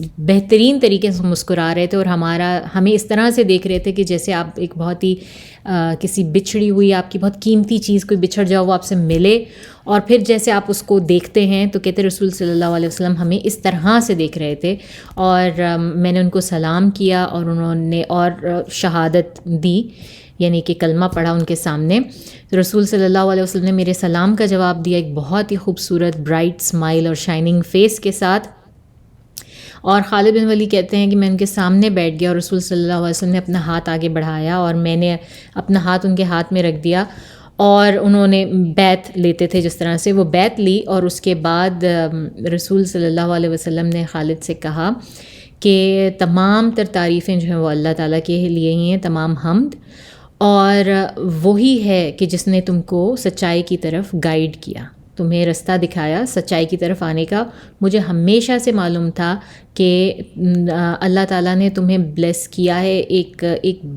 بہترین طریقے سے مسکرا رہے تھے، اور ہمیں اس طرح سے دیکھ رہے تھے کہ جیسے آپ ایک بہت ہی کسی بچھڑی ہوئی آپ کی بہت قیمتی چیز کوئی بچھڑ جاؤ، وہ آپ سے ملے، اور پھر جیسے آپ اس کو دیکھتے ہیں. تو کہتے رسول صلی اللہ علیہ وسلم ہمیں اس طرح سے دیکھ رہے تھے. اور میں نے ان کو سلام کیا اور انہوں نے اور شہادت دی، یعنی کہ کلمہ پڑھا ان کے سامنے. تو رسول صلی اللہ علیہ وسلم نے میرے سلام کا جواب دیا ایک بہت ہی خوبصورت برائٹ اسمائل اور شائننگ فیس کے ساتھ. اور خالد بن ولید کہتے ہیں کہ میں ان کے سامنے بیٹھ گیا اور رسول صلی اللہ علیہ وسلم نے اپنا ہاتھ آگے بڑھایا اور میں نے اپنا ہاتھ ان کے ہاتھ میں رکھ دیا، اور انہوں نے بیعت لیتے تھے جس طرح سے وہ بیعت لی. اور اس کے بعد رسول صلی اللہ علیہ وسلم نے خالد سے کہا کہ تمام تر تعریفیں جو ہیں وہ اللہ تعالیٰ کے لیے ہی ہیں، تمام حمد، اور وہی ہے کہ جس نے تم کو سچائی کی طرف گائیڈ کیا، تمہیں رستہ دکھایا سچائی کی طرف آنے کا. مجھے ہمیشہ سے معلوم تھا کہ اللہ تعالیٰ نے تمہیں بلیس کیا ہے ایک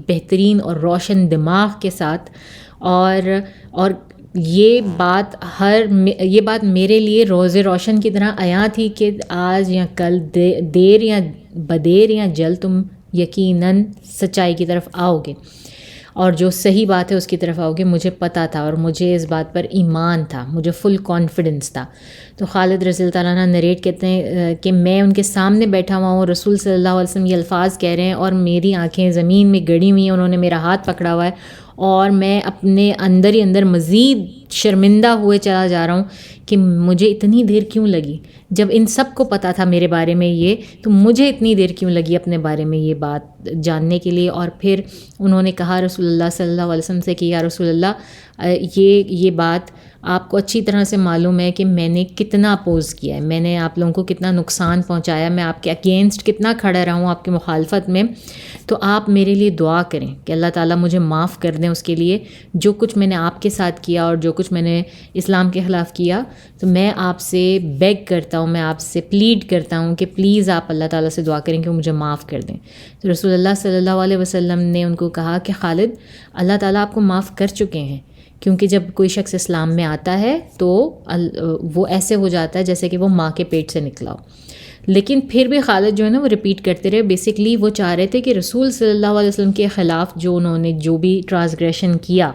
بہترین اور روشن دماغ کے ساتھ، اور یہ بات میرے لیے روز روشن کی طرح عیاں تھی کہ آج یا کل، دیر یا بدیر یا جلد، تم یقیناً سچائی کی طرف آؤ گے اور جو صحیح بات ہے اس کی طرف آؤ گے. مجھے پتہ تھا اور مجھے اس بات پر ایمان تھا، مجھے فل کانفیڈنس تھا. تو خالد رضی اللہ تعالیٰ عنہ نریٹ کہتے ہیں کہ میں ان کے سامنے بیٹھا ہوا ہوں، رسول صلی اللہ علیہ وسلم یہ الفاظ کہہ رہے ہیں اور میری آنکھیں زمین میں گڑی ہوئی ہیں، انہوں نے میرا ہاتھ پکڑا ہوا ہے، اور میں اپنے اندر ہی اندر مزید شرمندہ ہوئے چلا جا رہا ہوں کہ مجھے اتنی دیر کیوں لگی. جب ان سب کو پتہ تھا میرے بارے میں یہ، تو مجھے اتنی دیر کیوں لگی اپنے بارے میں یہ بات جاننے کے لیے. اور پھر انہوں نے کہا رسول اللہ صلی اللہ علیہ وسلم سے کہ یا رسول اللہ یہ بات آپ کو اچھی طرح سے معلوم ہے کہ میں نے کتنا اپوز کیا ہے، میں نے آپ لوگوں کو کتنا نقصان پہنچایا، میں آپ کے اگینسٹ کتنا کھڑا رہا ہوں آپ کی مخالفت میں. تو آپ میرے لیے دعا کریں کہ اللہ تعالیٰ مجھے معاف کر دیں اس کے لیے جو کچھ میں نے آپ کے ساتھ کیا اور جو کچھ میں نے اسلام کے خلاف کیا. تو میں آپ سے بیگ کرتا ہوں، میں آپ سے پلیڈ کرتا ہوں کہ پلیز آپ اللہ تعالیٰ سے دعا کریں کہ وہ مجھے معاف کر دیں. تو رسول اللہ صلی اللہ علیہ وسلم نے ان کو کہا کہ خالد، اللہ تعالیٰ آپ کو معاف کر چکے ہیں، کیونکہ جب کوئی شخص اسلام میں آتا ہے تو وہ ایسے ہو جاتا ہے جیسے کہ وہ ماں کے پیٹ سے نکلا ہو. لیکن پھر بھی خالد جو ہے نا وہ ریپیٹ کرتے رہے. بیسکلی وہ چاہ رہے تھے کہ رسول صلی اللہ علیہ وسلم کے خلاف جو انہوں نے جو بھی ٹرانسگریشن کیا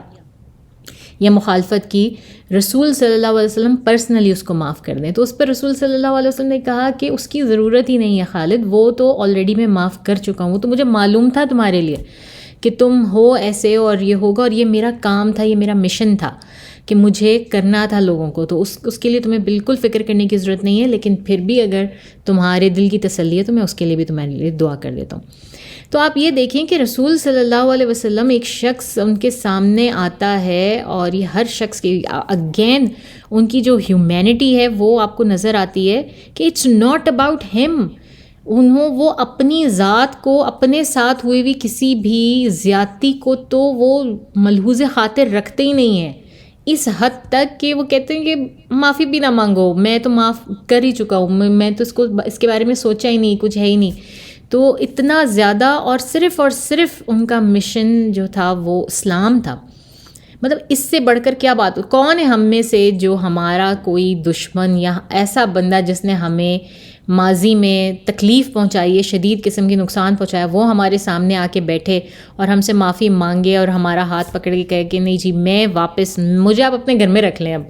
یا مخالفت کی، رسول صلی اللہ علیہ وسلم پرسنلی اس کو معاف کر دیں. تو اس پر رسول صلی اللہ علیہ وسلم نے کہا کہ اس کی ضرورت ہی نہیں ہے خالد، وہ تو آلریڈی میں معاف کر چکا ہوں. تو مجھے معلوم تھا تمہارے لیے کہ تم ہو ایسے اور یہ ہوگا، اور یہ میرا کام تھا، یہ میرا مشن تھا کہ مجھے کرنا تھا لوگوں کو. تو اس کے لیے تمہیں بالکل فکر کرنے کی ضرورت نہیں ہے. لیکن پھر بھی اگر تمہارے دل کی تسلی ہے تو میں اس کے لیے بھی تمہارے لیے دعا کر دیتا ہوں. تو آپ یہ دیکھیں کہ رسول صلی اللہ علیہ وسلم ایک شخص ان کے سامنے آتا ہے اور یہ ہر شخص کی اگین ان کی جو ہیومینٹی ہے وہ آپ کو نظر آتی ہے کہ اٹس ناٹ اباؤٹ ہم. وہ اپنی ذات کو، اپنے ساتھ ہوئی ہوئی کسی بھی زیادتی کو تو وہ ملحوظ خاطر رکھتے ہی نہیں ہیں، اس حد تک کہ وہ کہتے ہیں کہ معافی بھی نہ مانگو، میں تو معاف کر ہی چکا ہوں، میں تو اس کے بارے میں سوچا ہی نہیں، کچھ ہے ہی نہیں. تو اتنا زیادہ، اور صرف ان کا مشن جو تھا وہ اسلام تھا. مطلب اس سے بڑھ کر کیا بات ہو؟ کون ہے ہم میں سے جو ہمارا کوئی دشمن یا ایسا بندہ جس نے ہمیں ماضی میں تکلیف پہنچائی ہے، شدید قسم کی نقصان پہنچایا، وہ ہمارے سامنے آ کے بیٹھے اور ہم سے معافی مانگے اور ہمارا ہاتھ پکڑ کے کہے کہ نہیں جی میں واپس، مجھے آپ اپنے گھر میں رکھ لیں. اب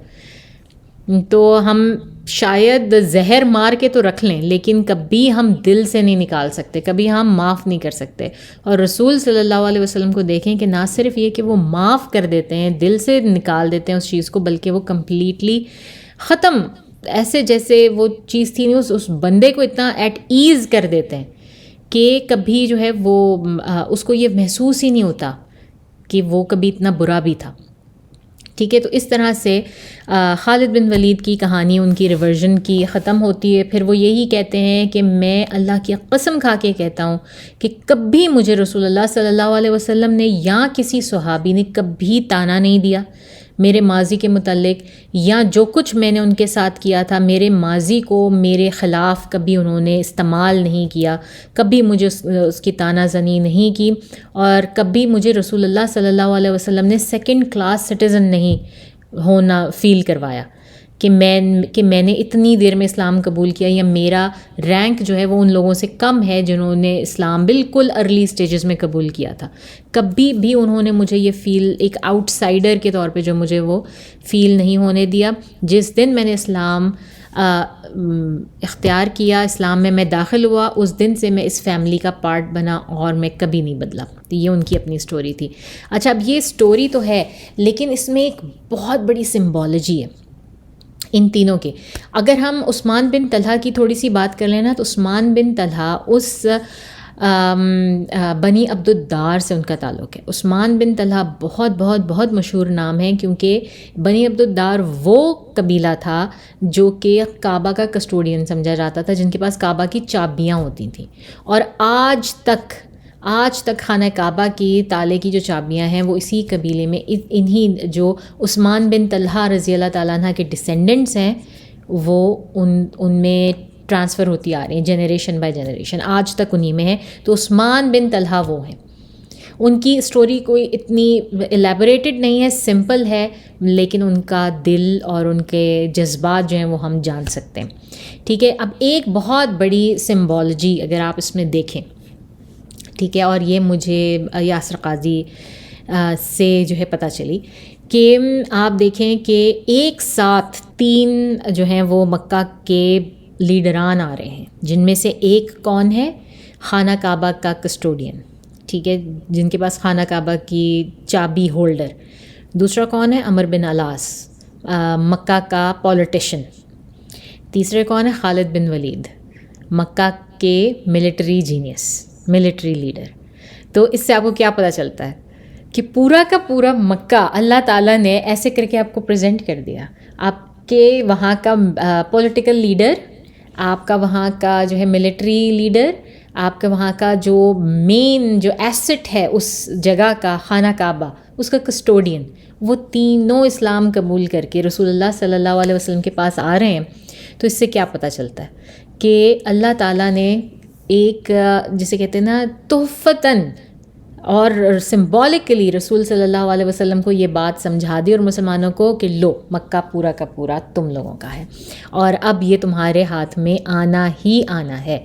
تو ہم شاید زہر مار کے تو رکھ لیں لیکن کبھی ہم دل سے نہیں نکال سکتے، کبھی ہم معاف نہیں کر سکتے. اور رسول صلی اللہ علیہ وسلم کو دیکھیں کہ نہ صرف یہ کہ وہ معاف کر دیتے ہیں، دل سے نکال دیتے ہیں اس چیز کو، بلکہ وہ کمپلیٹلی ختم ایسے جیسے وہ چیز تھی نہیں، اس بندے کو اتنا ایٹ ایز کر دیتے ہیں کہ کبھی جو ہے وہ اس کو یہ محسوس ہی نہیں ہوتا کہ وہ کبھی اتنا برا بھی تھا. ٹھیک ہے، تو اس طرح سے خالد بن ولید کی کہانی ان کی ریورژن کی ختم ہوتی ہے. پھر وہ یہی کہتے ہیں کہ میں اللہ کی قسم کھا کے کہتا ہوں کہ کبھی مجھے رسول اللہ صلی اللہ علیہ وسلم نے یا کسی صحابی نے کبھی تانا نہیں دیا میرے ماضی کے متعلق، یا جو کچھ میں نے ان کے ساتھ کیا تھا میرے ماضی کو میرے خلاف کبھی انہوں نے استعمال نہیں کیا، کبھی مجھے اس کی تانا زنی نہیں کی، اور کبھی مجھے رسول اللہ صلی اللہ علیہ وسلم نے سیکنڈ کلاس سٹیزن نہیں ہونا فیل کروایا کہ میں نے اتنی دیر میں اسلام قبول کیا، یا میرا رینک جو ہے وہ ان لوگوں سے کم ہے جنہوں نے اسلام بالکل ارلی سٹیجز میں قبول کیا تھا. کبھی بھی انہوں نے مجھے یہ فیل ایک آؤٹ سائڈر کے طور پہ جو مجھے وہ فیل نہیں ہونے دیا. جس دن میں نے اسلام اختیار کیا، اسلام میں داخل ہوا، اس دن سے میں اس فیملی کا پارٹ بنا اور میں کبھی نہیں بدلا. تو یہ ان کی اپنی سٹوری تھی. اچھا، اب یہ سٹوری تو ہے لیکن اس میں ایک بہت بڑی سمبالوجی ہے ان تینوں کے. اگر ہم عثمان بن طلحہ کی تھوڑی سی بات کر لیں نا، تو عثمان بن طلحہ اس بنی عبد الدار سے ان کا تعلق ہے. عثمان بن طلحہ بہت بہت بہت مشہور نام ہے کیونکہ بنی عبد الدار وہ قبیلہ تھا جو کہ کعبہ کا کسٹوڈین سمجھا جاتا تھا، جن کے پاس کعبہ کی چابیاں ہوتی تھیں، اور آج تک خانہ کعبہ کی تالے کی جو چابیاں ہیں وہ اسی قبیلے میں انہی جو عثمان بن طلحہ رضی اللہ تعالیٰ عنہ کے ڈسینڈنٹس ہیں وہ ان میں ٹرانسفر ہوتی آ رہی ہیں جنریشن بائی جنریشن، آج تک انہی میں ہے. تو عثمان بن طلحہ وہ ہیں. ان کی اسٹوری کوئی اتنی ایلیبوریٹڈ نہیں ہے، سمپل ہے، لیکن ان کا دل اور ان کے جذبات جو ہیں وہ ہم جان سکتے ہیں. ٹھیک ہے، اب ایک بہت بڑی سمبالوجی اگر آپ اس میں دیکھیں، ٹھیک ہے، اور یہ مجھے یاسر قاضی سے جو ہے پتہ چلی کہ آپ دیکھیں کہ ایک ساتھ 3 جو ہیں وہ مکہ کے لیڈران آ رہے ہیں، جن میں سے ایک کون ہے؟ خانہ کعبہ کا کسٹوڈین، ٹھیک ہے، جن کے پاس خانہ کعبہ کی چابی ہولڈر. دوسرا کون ہے؟ عمر بن علاس، مکہ کا پولیٹیشین. تیسرے کون ہے؟ خالد بن ولید، مکہ کے ملٹری جینیس، ملٹری لیڈر. تو اس سے آپ کو کیا پتہ چلتا ہے کہ پورا کا پورا مکہ اللہ تعالیٰ نے ایسے کر کے آپ کو پریزنٹ کر دیا. آپ کے وہاں کا پولیٹیکل لیڈر، آپ کا وہاں کا جو ہے ملٹری لیڈر، آپ کا وہاں کا جو مین جو ایسٹ ہے اس جگہ کا خانہ کعبہ، اس کا کسٹوڈین، وہ تینوں اسلام قبول کر کے رسول اللہ صلی اللہ علیہ وسلم کے پاس آ رہے ہیں. تو اس سے کیا پتہ چلتا ہے کہ اللہ تعالیٰ نے ایک جسے کہتے ہیں نا تحفتاً اور سمبولکلی رسول صلی اللہ علیہ وسلم کو یہ بات سمجھا دی اور مسلمانوں کو کہ لو مکہ پورا کا پورا تم لوگوں کا ہے اور اب یہ تمہارے ہاتھ میں آنا ہی آنا ہے.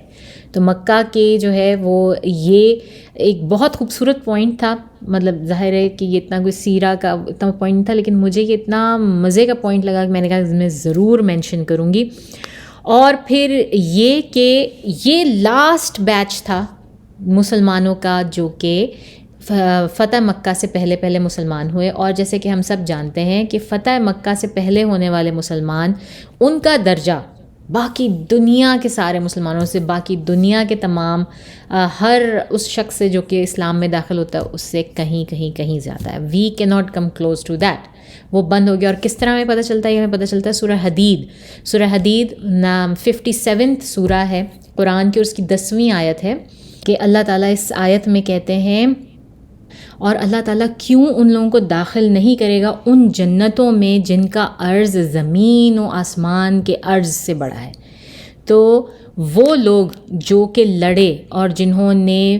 تو مکہ کے جو ہے وہ یہ ایک بہت خوبصورت پوائنٹ تھا. مطلب ظاہر ہے کہ یہ اتنا کوئی سیرہ کا اتنا پوائنٹ تھا، لیکن مجھے یہ اتنا مزے کا پوائنٹ لگا کہ میں نے کہا میں ضرور مینشن کروں گی. اور پھر یہ کہ یہ لاسٹ بیچ تھا مسلمانوں کا جو کہ فتح مکہ سے پہلے مسلمان ہوئے. اور جیسے کہ ہم سب جانتے ہیں کہ فتح مکہ سے پہلے ہونے والے مسلمان، ان کا درجہ باقی دنیا کے سارے مسلمانوں سے، باقی دنیا کے تمام ہر اس شخص سے جو کہ اسلام میں داخل ہوتا ہے اس سے کہیں زیادہ ہے. We can not come close to that. وہ بند ہو گیا. اور کس طرح ہمیں پتہ چلتا ہے؟ یہ ہمیں پتہ چلتا ہے سورہ حدید 57 سورہ ہے قرآن کی، اور اس کی 10ویں آیت ہے کہ اللہ تعالیٰ اس آیت میں کہتے ہیں، اور اللہ تعالیٰ کیوں ان لوگوں کو داخل نہیں کرے گا ان جنتوں میں جن کا عرض زمین و آسمان کے عرض سے بڑا ہے. تو وہ لوگ جو کہ لڑے اور جنہوں نے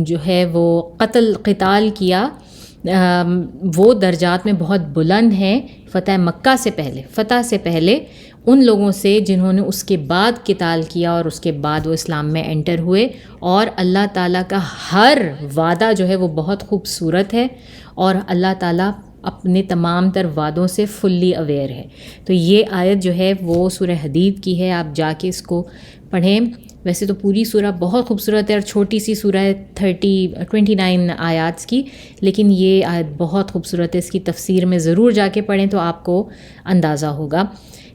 جو ہے وہ قتال کیا، وہ درجات میں بہت بلند ہیں فتح سے پہلے ان لوگوں سے جنہوں نے اس کے بعد قتال کیا اور اس کے بعد وہ اسلام میں انٹر ہوئے. اور اللہ تعالیٰ کا ہر وعدہ جو ہے وہ بہت خوبصورت ہے، اور اللہ تعالیٰ اپنے تمام تر وعدوں سے فلی اویئر ہے. تو یہ آیت جو ہے وہ سورہ حدید کی ہے، آپ جا کے اس کو پڑھیں. ویسے تو پوری سورہ بہت خوبصورت ہے اور چھوٹی سی سورہ ہے 29 آیات کی، لیکن یہ آیت بہت خوبصورت ہے. اس کی تفسیر میں ضرور جا کے پڑھیں تو آپ کو اندازہ ہوگا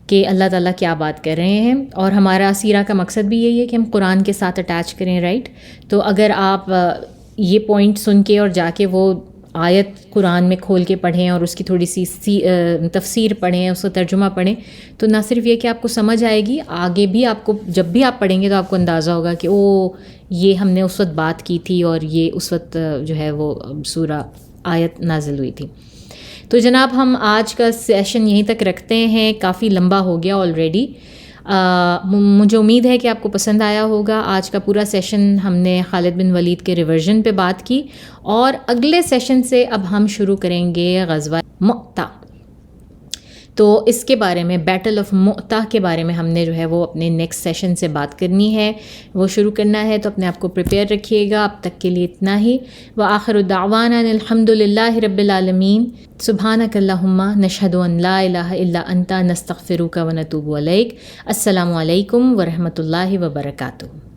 کہ اللہ تعالیٰ کیا بات کر رہے ہیں. اور ہمارا سیرہ کا مقصد بھی یہی ہے کہ ہم قرآن کے ساتھ اٹیچ کریں، رائٹ. تو اگر آپ یہ پوائنٹ سن کے اور جا کے وہ آیت قرآن میں کھول کے پڑھیں اور اس کی تھوڑی سی تفسیر پڑھیں، اس کا ترجمہ پڑھیں، تو نہ صرف یہ کہ آپ کو سمجھ آئے گی، آگے بھی آپ کو جب بھی آپ پڑھیں گے تو آپ کو اندازہ ہوگا کہ یہ ہم نے اس وقت بات کی تھی اور یہ اس وقت جو ہے وہ سورہ آیت نازل ہوئی تھی. تو جناب ہم آج کا سیشن یہیں تک رکھتے ہیں، کافی لمبا ہو گیا آلریڈی. مجھے امید ہے کہ آپ کو پسند آیا ہوگا. آج کا پورا سیشن ہم نے خالد بن ولید کے ریورژن پہ بات کی، اور اگلے سیشن سے اب ہم شروع کریں گے غزوہ مؤتہ. تو اس کے بارے میں، بیٹل آف مؤتہ کے بارے میں ہم نے جو ہے وہ اپنے نیکسٹ سیشن سے بات کرنی ہے، وہ شروع کرنا ہے. تو اپنے آپ کو پریپیئر رکھیے گا. اب تک کے لیے اتنا ہی. وآخر دعوانا الحمد للہ رب العالمین. سبحانک اللہم نشہد ان لا الہ الا انت نستغفرک ونتوب الیک. السلام علیکم ورحمۃ اللہ وبرکاتہ.